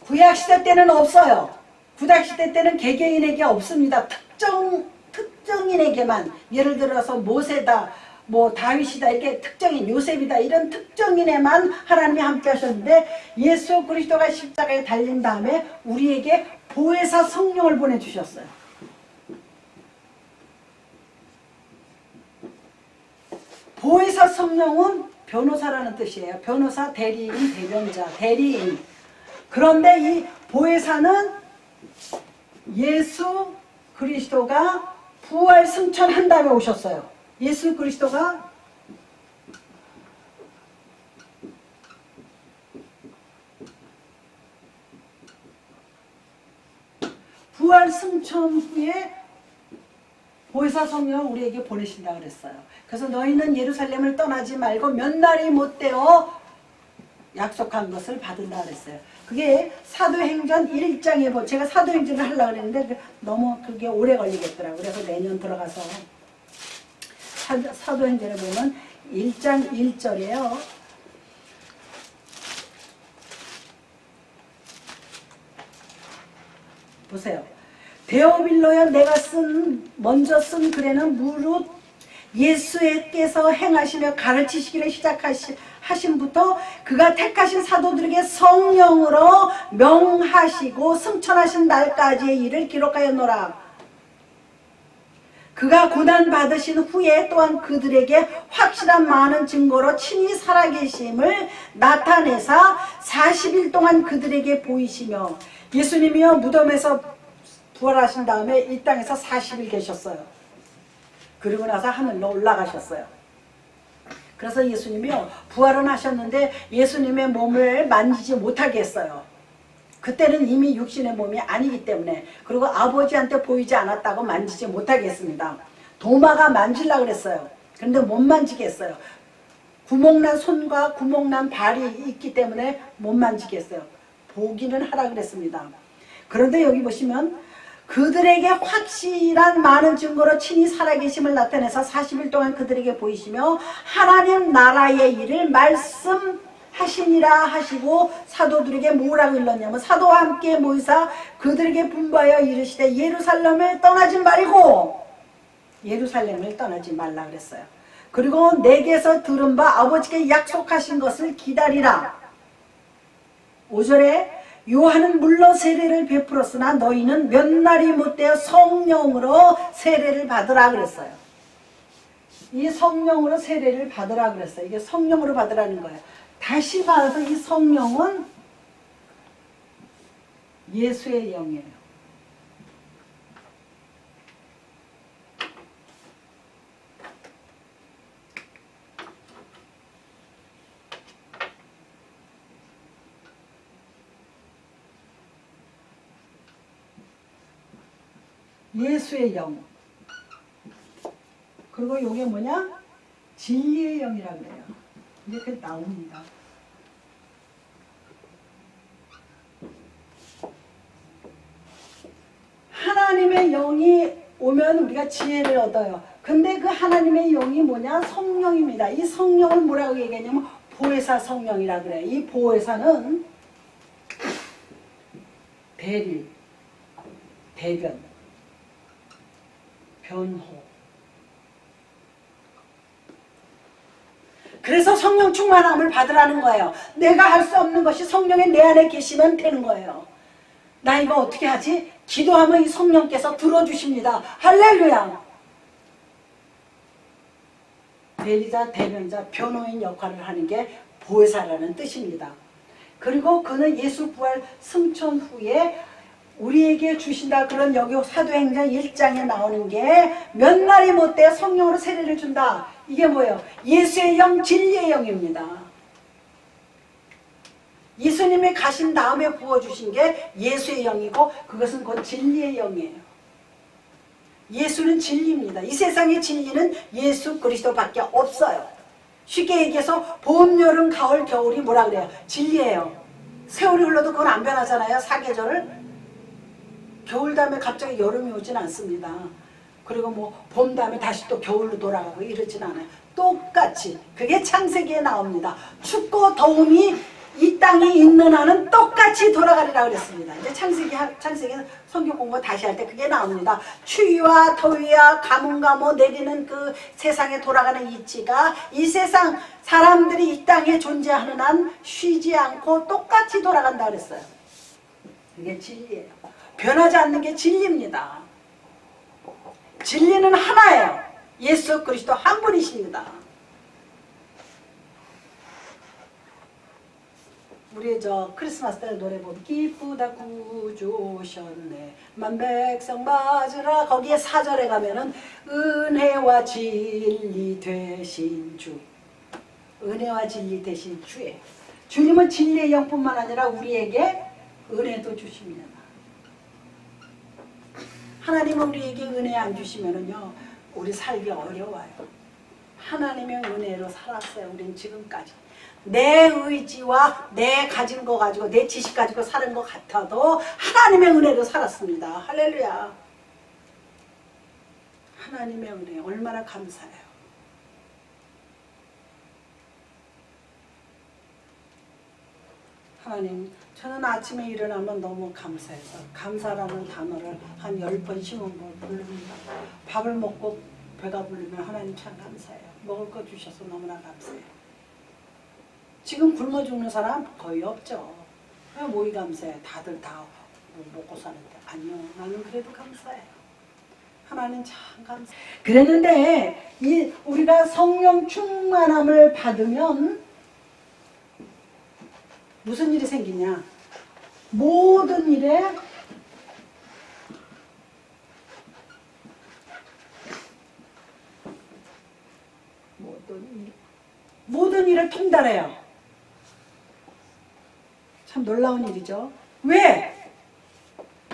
구약시대 때는 없어요. 구약시대 때는 개개인에게 없습니다. 특정인에게만 예를 들어서 모세다 뭐 다윗이다 이렇게 특정인 요셉이다 이런 특정인에만 하나님이 함께 하셨는데 예수 그리스도가 십자가에 달린 다음에 우리에게 보혜사 성령을 보내주셨어요. 보혜사 성령은 변호사라는 뜻이에요. 변호사, 대리인, 대변자, 대리인. 그런데 이 보혜사는 예수 그리스도가 부활 승천한 다음에 오셨어요. 예수 그리스도가 부활 승천 후에 보혜사 성령을 우리에게 보내신다 그랬어요. 그래서 너희는 예루살렘을 떠나지 말고 몇 날이 못되어 약속한 것을 받은다 그랬어요. 그게 사도행전 1장에 제가 사도행전을 하려고 그랬는데 너무 그게 오래 걸리겠더라고요. 그래서 내년 들어가서 사도행전에 보면 1장 1절이에요. 보세요. 데오빌로여 내가 먼저 쓴 글에는 무릇 예수께서 행하시며 가르치시기를 시작하신부터 그가 택하신 사도들에게 성령으로 명하시고 승천하신 날까지의 일을 기록하였노라. 그가 고난받으신 후에 또한 그들에게 확실한 많은 증거로 친히 살아계심을 나타내사 40일 동안 그들에게 보이시며 예수님이요 무덤에서 부활하신 다음에 이 땅에서 40일 계셨어요. 그리고 나서 하늘로 올라가셨어요. 그래서 예수님이요 부활은 하셨는데 예수님의 몸을 만지지 못하게 했어요. 그때는 이미 육신의 몸이 아니기 때문에 그리고 아버지한테 보이지 않았다고 만지지 못하게 했습니다. 도마가 만지려고 그랬어요. 그런데 못 만지게 했어요. 구멍난 손과 구멍난 발이 있기 때문에 못 만지게 했어요. 보기는 하라 그랬습니다. 그런데 여기 보시면 그들에게 확실한 많은 증거로 친히 살아계심을 나타내서 40일 동안 그들에게 보이시며 하나님 나라의 일을 말씀하시니라 하시고 사도들에게 뭐라고 일렀냐면 사도와 함께 모이사 그들에게 분부하여 이르시되 예루살렘을 떠나지 말고 예루살렘을 떠나지 말라 그랬어요. 그리고 내게서 들은 바 아버지께 약속하신 것을 기다리라. 5절에 요한은 물론 세례를 베풀었으나 너희는 몇 날이 못되어 성령으로 세례를 받으라 그랬어요. 이 성령으로 세례를 받으라 그랬어요. 이게 성령으로 받으라는 거예요. 다시 말해서 이 성령은 예수의 영이에요. 예수의 영. 그리고 이게 뭐냐? 진리의 영이라고 그래요. 이렇게 나옵니다. 하나님의 영이 오면 우리가 지혜를 얻어요. 근데 그 하나님의 영이 뭐냐? 성령입니다. 이 성령을 뭐라고 얘기하냐면 보혜사 성령이라 그래요. 이 보혜사는 대리, 대변, 변호. 그래서 성령 충만함을 받으라는 거예요. 내가 할 수 없는 것이 성령이 내 안에 계시면 되는 거예요. 나 이거 어떻게 하지? 기도하면 이 성령께서 들어주십니다. 할렐루야. 대리자, 대변자, 변호인 역할을 하는 게 보혜사라는 뜻입니다. 그리고 그는 예수 부활 승천 후에 우리에게 주신다. 그런 여기 사도행전 1장에 나오는 게 몇 날이 못돼 성령으로 세례를 준다. 이게 뭐예요? 예수의 영, 진리의 영입니다. 예수님이 가신 다음에 부어주신 게 예수의 영이고 그것은 곧 진리의 영이에요. 예수는 진리입니다. 이 세상의 진리는 예수 그리스도밖에 없어요. 쉽게 얘기해서 봄, 여름, 가을, 겨울이 뭐라 그래요? 진리예요. 세월이 흘러도 그건 안 변하잖아요. 사계절을. 겨울 다음에 갑자기 여름이 오진 않습니다. 그리고 뭐 봄 다음에 다시 또 겨울로 돌아가고 이러진 않아요. 똑같이. 그게 창세기에 나옵니다. 춥고 더움이 이 땅에 있는 한은 똑같이 돌아가리라 그랬습니다. 이제 창세기 성경 공부 다시 할 때 그게 나옵니다. 추위와 더위와 가뭄과 뭐 내리는 그 세상에 돌아가는 이치가 이 세상 사람들이 이 땅에 존재하는 한 쉬지 않고 똑같이 돌아간다 그랬어요. 그게 진리예요. 변하지 않는 게 진리입니다. 진리는 하나예요. 예수 그리스도 한 분이십니다. 우리 저 크리스마스 때 노래 보면 기쁘다 구주 오셨네 만백성 맞으라 거기에 4절에 가면은 은혜와 진리 되신 주 은혜와 진리 되신 주예요. 주님은 진리의 영뿐만 아니라 우리에게 은혜도 주십니다. 하나님은 우리에게 은혜 안 주시면은요 우리 살기 어려워요. 하나님의 은혜로 살았어요. 우리는 지금까지. 내 의지와 내 가진 거 가지고 내 지식 가지고 사는 것 같아도 하나님의 은혜로 살았습니다. 할렐루야. 하나님의 은혜 얼마나 감사해요. 하나님, 저는 아침에 일어나면 너무 감사해서 감사라는 단어를 한 10번, 20번 부릅니다. 밥을 먹고 배가 부르면 하나님 참 감사해요. 먹을 거 주셔서 너무나 감사해요. 지금 굶어 죽는 사람 거의 없죠. 왜 뭐이 감사해? 다들 다 먹고 사는데. 아니요. 나는 그래도 감사해요. 하나님 참 감사해요. 그랬는데 우리가 성령 충만함을 받으면 무슨 일이 생기냐? 모든 일에 모든 일을 통달해요. 참 놀라운 일이죠. 왜?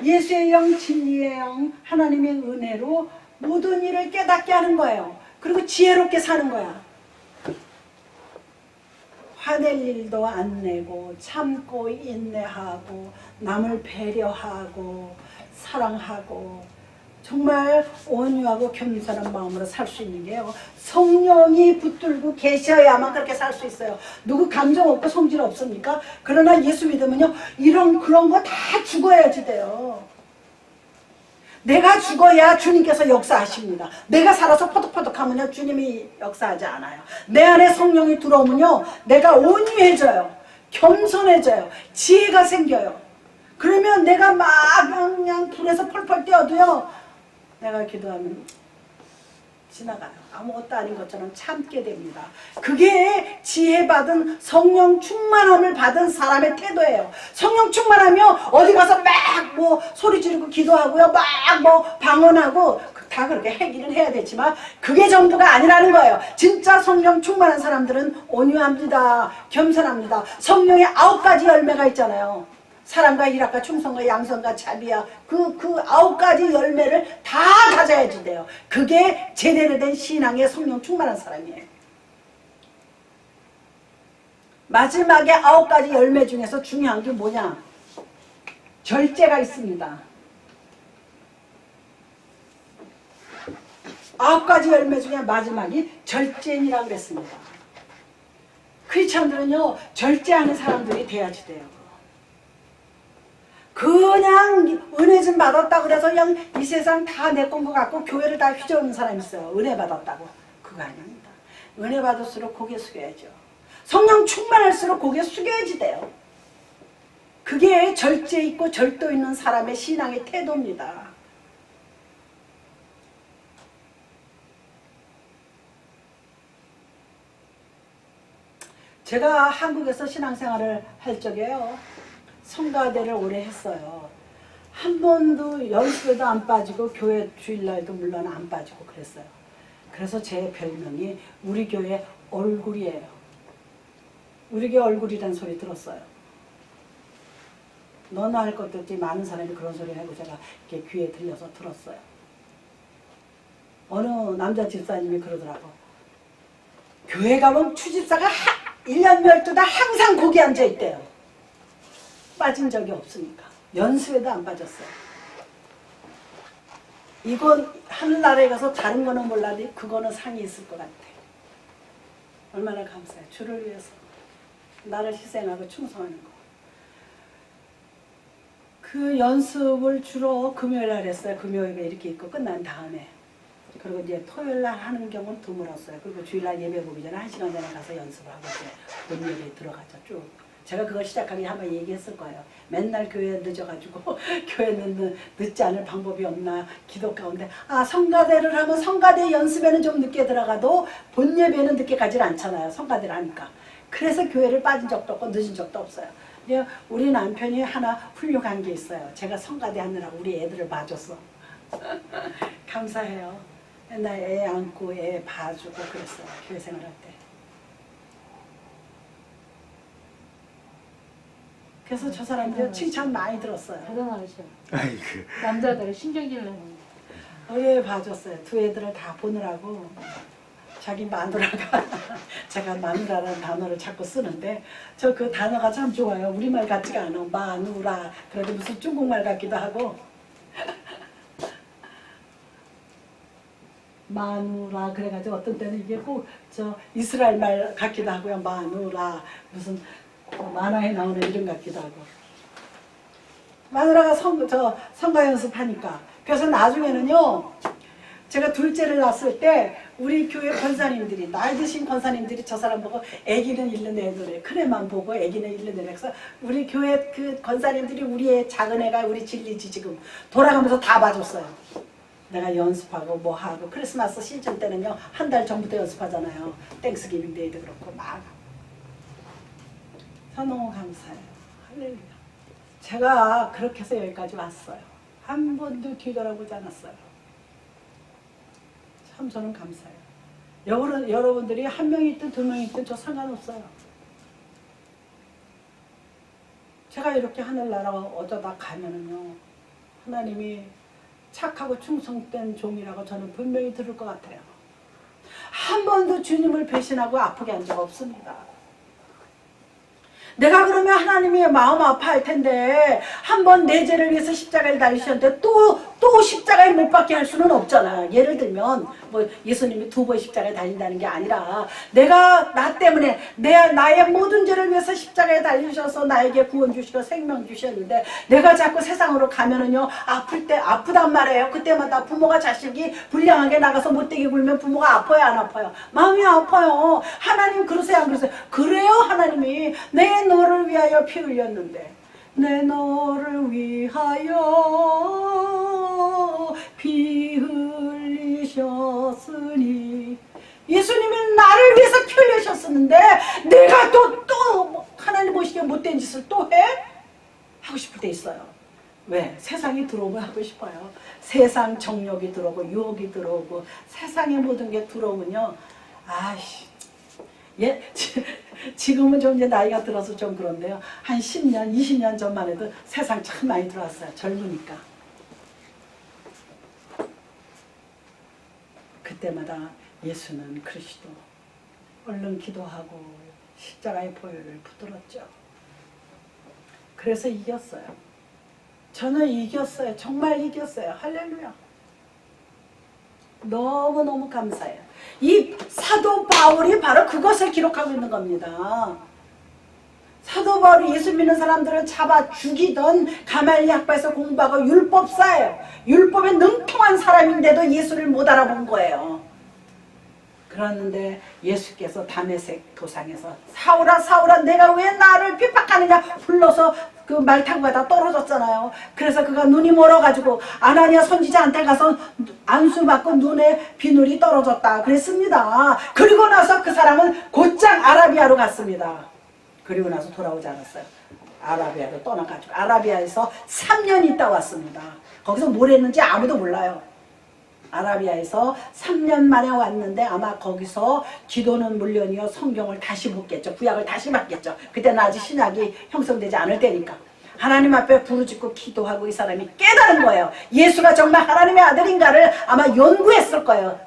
예수의 영, 진리의 영, 하나님의 은혜로 모든 일을 깨닫게 하는 거예요. 그리고 지혜롭게 사는 거야. 화낼 일도 안 내고 참고 인내하고 남을 배려하고 사랑하고 정말 온유하고 겸손한 마음으로 살 수 있는 게요. 성령이 붙들고 계셔야만 그렇게 살 수 있어요. 누구 감정 없고 성질 없습니까? 그러나 예수 믿으면요. 그런 거 다 죽어야지 돼요. 내가 죽어야 주님께서 역사하십니다. 내가 살아서 퍼득퍼득하면요 주님이 역사하지 않아요. 내 안에 성령이 들어오면요 내가 온유해져요. 겸손해져요. 지혜가 생겨요. 그러면 내가 막 그냥 불에서 펄펄 뛰어도요 내가 기도하면 지나가요. 아무것도 아닌 것처럼 참게 됩니다. 그게 지혜받은 성령 충만함을 받은 사람의 태도예요. 성령 충만하면 어디 가서 막 뭐 소리 지르고 기도하고요. 막 뭐 방언하고 다 그렇게 하기는 해야 되지만 그게 전부가 아니라는 거예요. 진짜 성령 충만한 사람들은 온유합니다. 겸손합니다. 성령의 9가지 열매가 있잖아요. 사랑과 희락과 충성과 양선과 자비야 그 9가지 열매를 다 가져야지 돼요. 그게 제대로 된 신앙의 성령 충만한 사람이에요. 마지막에 9가지 열매 중에서 중요한 게 뭐냐? 절제가 있습니다. 9가지 열매 중에 마지막이 절제인이라고 그랬습니다. 크리스천들은요 절제하는 사람들이 돼야지 돼요. 그냥 은혜 좀 받았다고 그래서 그냥 이 세상 다 내 건 것 같고 교회를 다 휘저으는 사람이 있어요. 은혜 받았다고. 그거 아닙니다. 은혜 받을수록 고개 숙여야죠. 성령 충만할수록 고개 숙여야지 돼요. 그게 절제 있고 절도 있는 사람의 신앙의 태도입니다. 제가 한국에서 신앙생활을 할 적에요. 성가대를 오래 했어요. 한 번도 연습에도 안 빠지고 교회 주일날도 물론 안 빠지고 그랬어요. 그래서 제 별명이 우리 교회 얼굴이에요. 우리 교회 얼굴이라는 소리 들었어요. 너나 할 것도 없지 많은 사람이 그런 소리 하고 제가 이렇게 귀에 들려서 들었어요. 어느 남자 집사님이 그러더라고. 교회 가면 추집사가 1년 12달 항상 거기 앉아있대요. 빠진 적이 없으니까. 연습에도 안 빠졌어요. 이건 하늘나라에 가서 다른 거는 몰라도 그거는 상이 있을 것 같아. 얼마나 감사해. 주를 위해서 나를 희생하고 충성하는 거. 그 연습을 주로 금요일날 했어요. 금요일에 이렇게 있고 끝난 다음에. 그리고 이제 토요일날 하는 경우는 드물었어요. 그리고 주일날 예배 보기 전에 1시간 전에 가서 연습을 하고 이제 본 예배에 들어가죠. 쭉. 제가 그걸 시작하기 한번 얘기했을 거예요. 맨날 교회에 늦어가지고 교회는 늦지 않을 방법이 없나 기도 가운데 성가대를 하면 성가대 연습에는 좀 늦게 들어가도 본 예배는 늦게 가질 않잖아요. 성가대를 하니까. 그래서 교회를 빠진 적도 없고 늦은 적도 없어요. 우리 남편이 하나 훌륭한 게 있어요. 제가 성가대 하느라고 우리 애들을 봐줬어. 감사해요. 맨날 애 안고 애 봐주고 그랬어요. 교회 생활할 때. 그래서 저 사람들 칭찬 많이 들었어요. 대단하셔. 아이고. 남자들 신경질 내는 애 봐줬어요. 두 애들을 다 보느라고 자기 마누라가 제가 마누라라는 단어를 자꾸 쓰는데 저 그 단어가 참 좋아요. 우리말 같지가 않아. 마누라. 그래도 무슨 중국말 같기도 하고 마누라 그래가지고 어떤 때는 이게 꼭 저 이스라엘 말 같기도 하고요. 마누라 무슨 만화에 나오는 이름 같기도 하고 마누라가 성가 연습하니까 그래서 나중에는요 제가 둘째를 낳았을 때 우리 교회 권사님들이 나이 드신 권사님들이 저 사람 보고 애기는 일러내노래 큰 애만 보고 애기는 일러내래 그래서 우리 교회 그 권사님들이 우리 애 작은 애가 우리 진리지 지금 돌아가면서 다 봐줬어요. 내가 연습하고 뭐 하고 크리스마스 시즌 때는요 한 달 전부터 연습하잖아요. 땡스기빙 데이도 그렇고 막 너무 감사해요. 할렐루야. 제가 그렇게 해서 여기까지 왔어요. 한 번도 뒤돌아보지 않았어요. 참 저는 감사해요. 여러분들이 한 명이 있든 두 명이 있든 저 상관없어요. 제가 이렇게 하늘나라 어쩌다 가면은요 하나님이 착하고 충성된 종이라고 저는 분명히 들을 것 같아요. 한 번도 주님을 배신하고 아프게 한 적 없습니다. 내가 그러면 하나님이 마음 아파할 텐데 한 번 내 죄를 위해서 십자가를 달리셨는데 또 십자가에 못 박게 할 수는 없잖아요. 예를 들면 뭐 예수님이 2번 십자가에 달린다는 게 아니라 내가 나 때문에 나의 모든 죄를 위해서 십자가에 달리셔서 나에게 구원 주시고 생명 주셨는데 내가 자꾸 세상으로 가면은요 아플 때 아프단 말이에요. 그때마다 부모가 자식이 불량하게 나가서 못되게 굴면 부모가 아파요 안 아파요? 마음이 아파요. 하나님 그러세요 안 그러세요? 그래요. 하나님이 내 너를 위하여 피 흘렸는데 내 너를 위하여 피 흘리셨어 흘리셨으니 예수님이 나를 위해서 피 흘리셨었는데 내가 또 하나님 보시기에 못된 짓을 또 해? 하고 싶을 때 있어요. 왜? 세상이 들어오면 하고 싶어요. 세상 정욕이 들어오고 유혹이 들어오고 세상의 모든 게 들어오면요. 아이씨. 예, 지금은 좀 이제 나이가 들어서 좀 그런데요. 한 10년, 20년 전만 해도 세상 참 많이 들어왔어요. 젊으니까. 그때마다 예수는 그리스도 얼른 기도하고 십자가의 보혈을 붙들었죠. 그래서 이겼어요. 저는 이겼어요. 정말 이겼어요. 할렐루야. 너무너무 감사해요. 이 사도 바울이 바로 그것을 기록하고 있는 겁니다. 사도 바울이 예수 믿는 사람들을 잡아 죽이던 가말리 학파에서 공부하고 율법사예요. 율법에 능통한 사람인데도 예수를 못 알아본 거예요. 그러는데 예수께서 다메섹 도상에서 사울아 사울아 내가 왜 나를 핍박하느냐 불러서 그 말 타고 가다 떨어졌잖아요. 그래서 그가 눈이 멀어가지고 아나니아 선지자한테 가서 안수 받고 눈에 비늘이 떨어졌다 그랬습니다. 그리고 나서 그 사람은 곧장 아라비아로 갔습니다. 그리고 나서 돌아오지 않았어요. 아라비아로 떠나가지고 아라비아에서 3년 있다 왔습니다. 거기서 뭘 했는지 아무도 몰라요. 아라비아에서 3년 만에 왔는데 아마 거기서 기도는 물론이요 성경을 다시 묻겠죠. 구약을 다시 받겠죠. 그때는 아직 신약이 형성되지 않을 때니까 하나님 앞에 부르짖고 기도하고 이 사람이 깨달은 거예요. 예수가 정말 하나님의 아들인가를 아마 연구했을 거예요.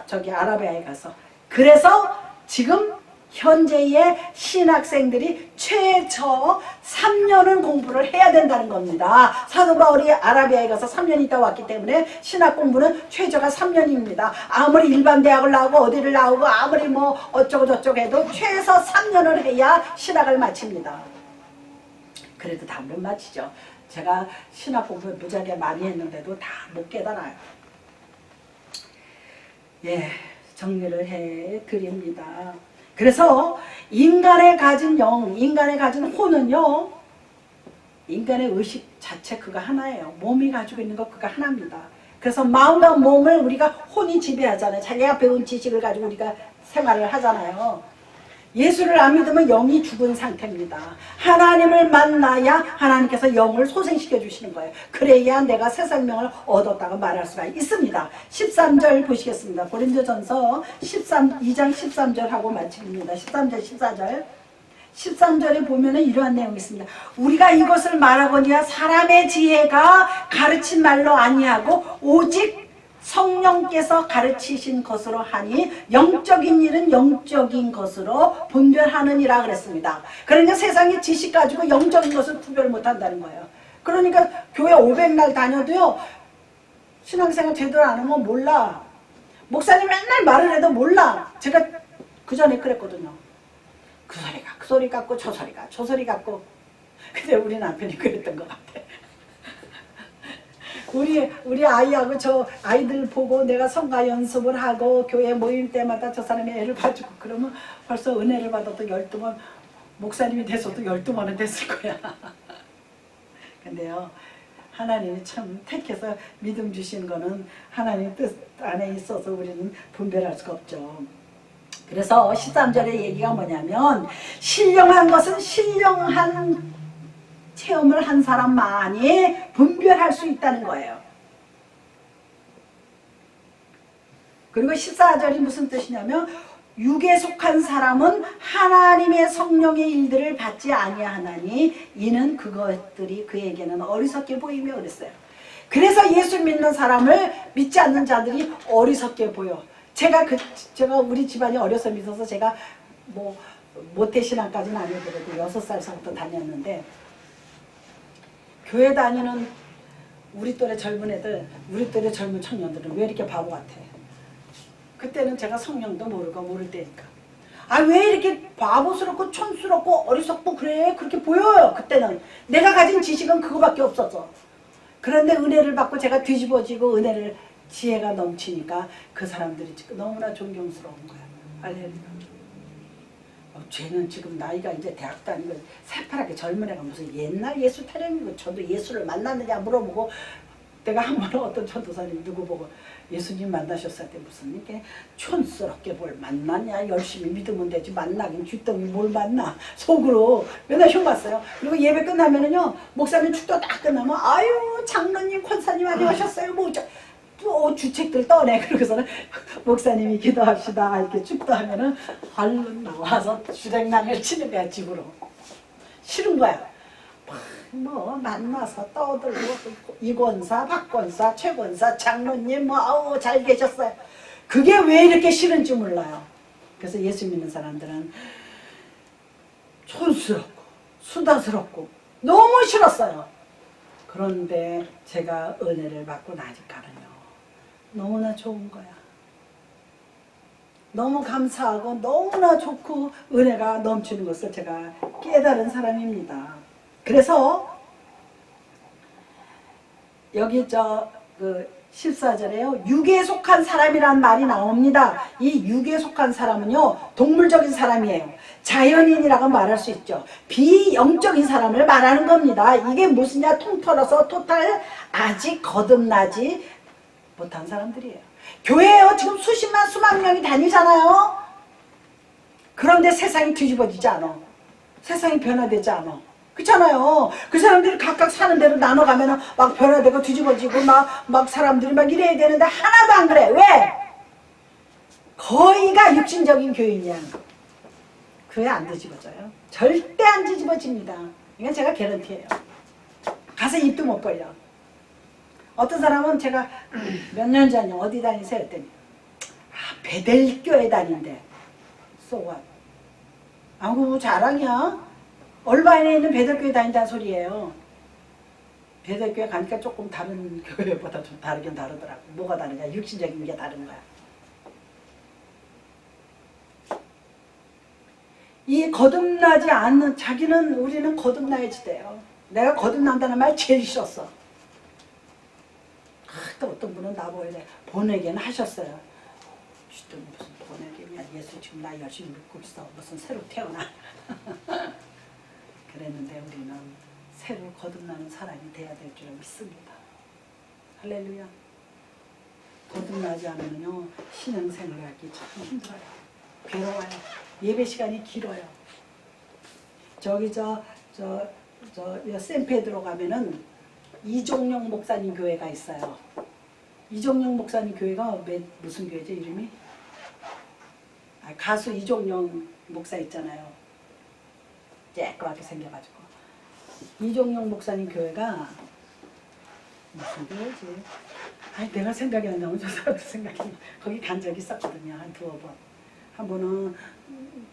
저기 아라비아에 가서. 그래서 지금 현재의 신학생들이 최저 3년은 공부를 해야 된다는 겁니다. 사도 바울이 아라비아에 가서 3년 있다 왔기 때문에 신학 공부는 최저가 3년입니다. 아무리 일반 대학을 나오고 어디를 나오고 아무리 뭐 어쩌고 저쩌고 해도 최소 3년을 해야 신학을 마칩니다. 그래도 다 못 마치죠. 제가 신학 공부를 무지하게 많이 했는데도 다 못 깨달아요. 예, 정리를 해 드립니다. 그래서 인간의 가진 영, 인간의 가진 혼은요, 인간의 의식 자체 그가 하나예요. 몸이 가지고 있는 것 그가 하나입니다. 그래서 마음과 몸을 우리가 혼이 지배하잖아요. 자기가 배운 지식을 가지고 우리가 생활을 하잖아요. 예수를 안 믿으면 영이 죽은 상태입니다. 하나님을 만나야 하나님께서 영을 소생시켜 주시는 거예요. 그래야 내가 새 생명을 얻었다고 말할 수가 있습니다. 13절 보시겠습니다. 고린도전서 2장 13절하고 마칩니다. 13절 14절 13절에 보면은 이러한 내용이 있습니다. 우리가 이것을 말하거니와 사람의 지혜가 가르친 말로 아니하고 오직 성령께서 가르치신 것으로 하니 영적인 일은 영적인 것으로 분별하느니라 그랬습니다. 그러니까 세상의 지식 가지고 영적인 것을 구별 못한다는 거예요. 그러니까 교회 500날 다녀도요 신앙생활 제대로 안 하면 몰라. 목사님 맨날 말을 해도 몰라. 제가 그 전에 그랬거든요. 그 소리가 그 소리 같고 저 소리가 저 소리 같고. 근데 우리 남편이 그랬던 것 같아. 우리 아이하고 저 아이들 보고 내가 성가 연습을 하고 교회 모임 때마다 저 사람이 애를 봐주고 그러면 벌써 은혜를 받아도 12번 목사님이 돼서도 12번은 됐을 거야. 근데요 하나님이 참 택해서 믿음 주신 거는 하나님 뜻 안에 있어서 우리는 분별할 수가 없죠. 그래서 13절의 얘기가 뭐냐면 신령한 것은 신령한 체험을 한 사람만이 분별할 수 있다는 거예요. 그리고 14절이 무슨 뜻이냐면 육에 속한 사람은 하나님의 성령의 일들을 받지 아니하나니 이는 그것들이 그에게는 어리석게 보이며 그랬어요. 그래서 예수 믿는 사람을 믿지 않는 자들이 어리석게 보여. 제가 우리 집안이 어려서 믿어서 제가 뭐 모태신앙까지는 아니더라도 6살서부터 다녔는데 교회 다니는 우리 또래 젊은 애들, 우리 또래 젊은 청년들은 왜 이렇게 바보 같아? 그때는 제가 성령도 모르고 모를 때니까. 아, 왜 이렇게 바보스럽고 촌스럽고 어리석고 그래? 그렇게 보여요, 그때는. 내가 가진 지식은 그거밖에 없었어. 그런데 은혜를 받고 제가 뒤집어지고 은혜를, 지혜가 넘치니까 그 사람들이 지금 너무나 존경스러운 거야. 할렐루야. 쟤는 지금 나이가 이제 대학 다니고 새파랗게 젊은 애가 무슨 옛날 예수 타령이고 저도 예수를 만났느냐 물어보고 내가 한 번은 어떤 전도사님 누구 보고 예수님 만나셨을 때 무슨 이게 촌스럽게 뭘 만나냐, 열심히 믿으면 되지 만나긴 쥐덩이 뭘 만나 속으로 맨날 흉봤어요. 그리고 예배 끝나면은요 목사님 축도 딱 끝나면 아유 장로님 권사님 안녕하셨어요 뭐 또 주책들 떠내. 그러고서는 목사님이 기도합시다 이렇게 축도 하면은 얼른 나와서 주랭랑을 치는 거야 집으로. 싫은 거야. 뭐 만나서 떠들고 이 권사, 박 권사, 최 권사, 장로님 뭐 아우 잘 계셨어요. 그게 왜 이렇게 싫은지 몰라요. 그래서 예수 믿는 사람들은 촌스럽고 수다스럽고 너무 싫었어요. 그런데 제가 은혜를 받고 나니까는요 너무나 좋은 거야. 너무 감사하고 너무나 좋고 은혜가 넘치는 것을 제가 깨달은 사람입니다. 그래서 여기 그 14절에요. 육에 속한 사람이란 말이 나옵니다. 이 육에 속한 사람은요 동물적인 사람이에요. 자연인이라고 말할 수 있죠. 비영적인 사람을 말하는 겁니다. 이게 무슨냐 통틀어서 토탈 아직 거듭나지 못한 사람들이에요. 교회에요 지금 수십만 수만 명이 다니잖아요. 그런데 세상이 뒤집어지지 않아. 세상이 변화되지 않아. 그렇잖아요. 그 사람들이 각각 사는 대로 나눠가면 막 변화되고 뒤집어지고 막 사람들이 막 이래야 되는데 하나도 안 그래. 왜? 거의가 육신적인 교인이야. 교회 안 뒤집어져요. 절대 안 뒤집어집니다. 이건 제가 개런티예요. 가서 입도 못 벌려. 어떤 사람은 제가 몇 년 전에 어디 다니세요? 했더니 베델교회 다닌대. So what? 아우 자랑이야. 얼바인에 있는 베델교회 다닌다는 소리예요. 베델교회 가니까 조금 다른 교회보다 좀 다르긴 다르더라고. 뭐가 다르냐? 육신적인 게 다른 거야. 이 거듭나지 않는 자기는 우리는 거듭나야지 돼요. 내가 거듭난다는 말 제일 싫었어. 또 어떤 분은 나보고 보내기는 하셨어요. 또 무슨 보내기냐? 예수 지금 나 열심히 믿고 있어. 무슨 새로 태어나. 그랬는데 우리는 새로 거듭나는 사람이 돼야 될 줄 믿습니다. 할렐루야. 거듭나지 않으면요 신앙생활을 하기 참 힘들어요. 괴로워요. 예배 시간이 길어요. 저기 샌페드로 가면은 이종용 목사님 교회가 있어요. 이종용 목사님 교회가 무슨 교회죠 이름이? 가수 이종용 목사 있잖아요. 쬐끄맣게 생겨가지고 이종용 목사님 교회가 무슨 교회지? 내가 생각이 안 나면 저 사람도 생각이 안 나. 거기 간 적이 있었거든요. 한 두어 번. 한 번은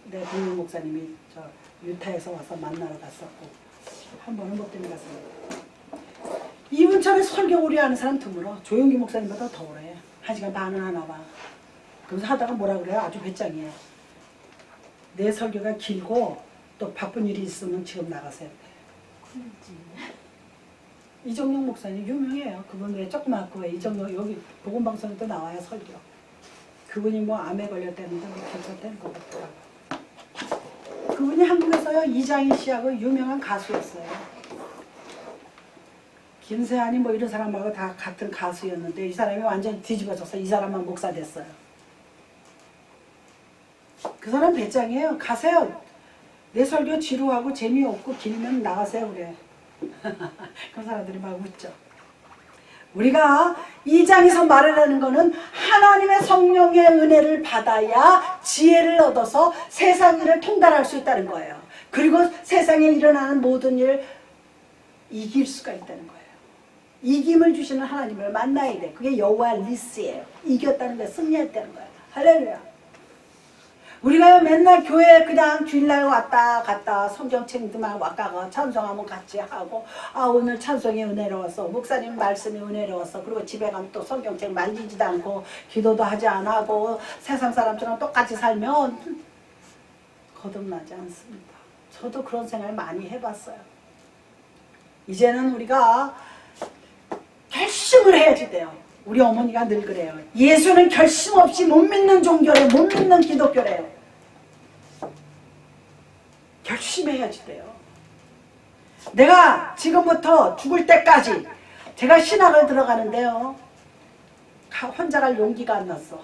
내 동료 목사님이 저 유타에서 와서 만나러 갔었고 한 번은 뭐 때문에 갔어요. 이분처럼 설교 오래 하는 사람 드물어. 조용기 목사님보다 더 오래. 1시간 반은 하나 봐. 그래서 하다가 뭐라 그래요? 아주 배짱이에요. 내 설교가 길고 또 바쁜 일이 있으면 지금 나가세요. 이정용 목사님 유명해요. 그분 왜 조그맣고 이정용 여기 복음방송에도 나와요 설교. 그분이 뭐 암에 걸렸다는데 뭐 괜찮다는 것 같더라고요. 그분이 한국에서요 이장희 씨하고 유명한 가수였어요. 김세환이 뭐 이런 사람하고 다 같은 가수였는데 이 사람이 완전히 뒤집어져서 이 사람만 목사 됐어요. 그 사람 배짱이에요. 가세요. 내 설교 지루하고 재미없고 길면 나가세요 그래. 그 사람들이 막 웃죠. 우리가 이 장에서 말하는 거는 하나님의 성령의 은혜를 받아야 지혜를 얻어서 세상 일을 통달할 수 있다는 거예요. 그리고 세상에 일어나는 모든 일 이길 수가 있다는 거예요. 이김을 주시는 하나님을 만나야 돼. 그게 여호와 리스예요. 이겼다는 거예요. 승리했다는 거예요. 할렐루야. 우리가 맨날 교회 그냥 주일날 왔다 갔다 성경책만 왔다가 찬송하면 같이 하고 오늘 찬송이 은혜로웠어. 목사님 말씀이 은혜로웠어. 그리고 집에 가면 또 성경책 만지지도 않고 기도도 하지 않고 세상 사람처럼 똑같이 살면 거듭나지 않습니다. 저도 그런 생각을 많이 해봤어요. 이제는 우리가 결심을 해야지 돼요. 우리 어머니가 늘 그래요. 예수는 결심 없이 못 믿는 종교래, 못 믿는 기독교래요. 결심해야지 돼요. 내가 지금부터 죽을 때까지 제가 신학을 들어가는데요. 혼자 갈 용기가 안 났어.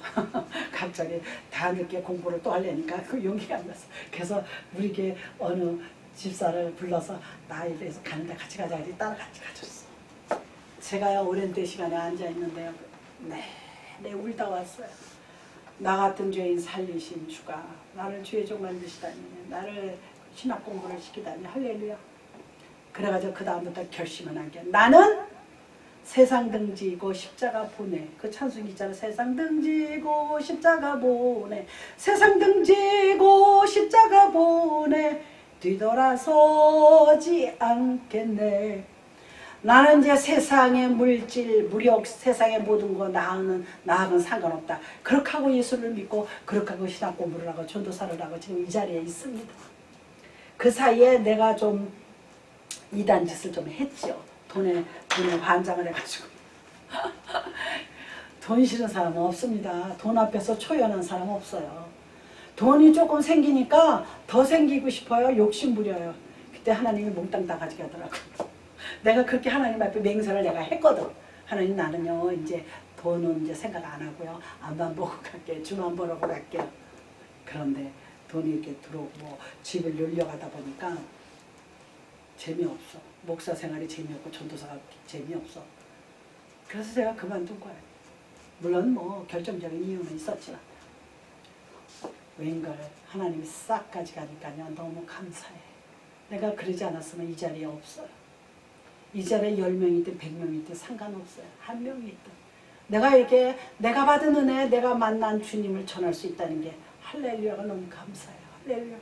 갑자기 다 늦게 공부를 또 하려니까 그 용기가 안 났어. 그래서 우리 게 어느 집사를 불러서 나 이래서 가는데 같이 가자 그랬더니 따라 같이 가줬어. 제가 오랜 때 시간에 앉아 있는데요. 네 울다 왔어요. 나 같은 죄인 살리신 주가 나를 주의 종 만드시다니, 나를 신학 공부를 시키다니, 할렐루야. 그래가지고 그 다음부터 결심을 한 게, 나는 세상 등지고 십자가 보내. 그 찬송이 있잖아. 세상 등지고 십자가 보내, 세상 등지고 십자가 보내, 뒤돌아서지 않겠네. 나는 이제 세상의 물질, 무력, 세상의 모든 거 나하고는 상관없다. 그렇게 하고 예수를 믿고 그렇게 하고 신학 공부를 하고 전도사를 하고 지금 이 자리에 있습니다. 그 사이에 내가 좀 이단 짓을 좀 했죠. 돈에 환장을 해가지고. 돈 싫은 사람은 없습니다. 돈 앞에서 초연한 사람 없어요. 돈이 조금 생기니까 더 생기고 싶어요. 욕심 부려요. 그때 하나님이 몽땅 다 가져가더라고요. 내가 그렇게 하나님 앞에 맹세를 내가 했거든. 하나님, 나는요 이제 돈은 이제 생각 안 하고요, 앞만 보고 갈게, 주만 보러 갈게요. 그런데 돈이 이렇게 들어오고 뭐 집을 놀려가다 보니까 재미없어. 목사 생활이 재미없고 전도사가 재미없어. 그래서 제가 그만둔 거예요. 물론 뭐 결정적인 이유는 있었지만 웬걸 하나님이 싹 가져가니까요 너무 감사해. 내가 그러지 않았으면 이 자리에 없어요. 이 자리에 10명이든 100명이든 상관없어요. 한 명이 있든. 내가 이렇게 내가 받은 은혜, 내가 만난 주님을 전할 수 있다는 게 할렐루야가 너무 감사해요. 할렐루야.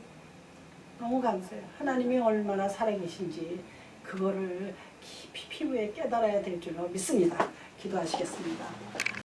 너무 감사해요. 하나님이 얼마나 살아계신지 그거를 깊이 피부에 깨달아야 될 줄로 믿습니다. 기도하시겠습니다.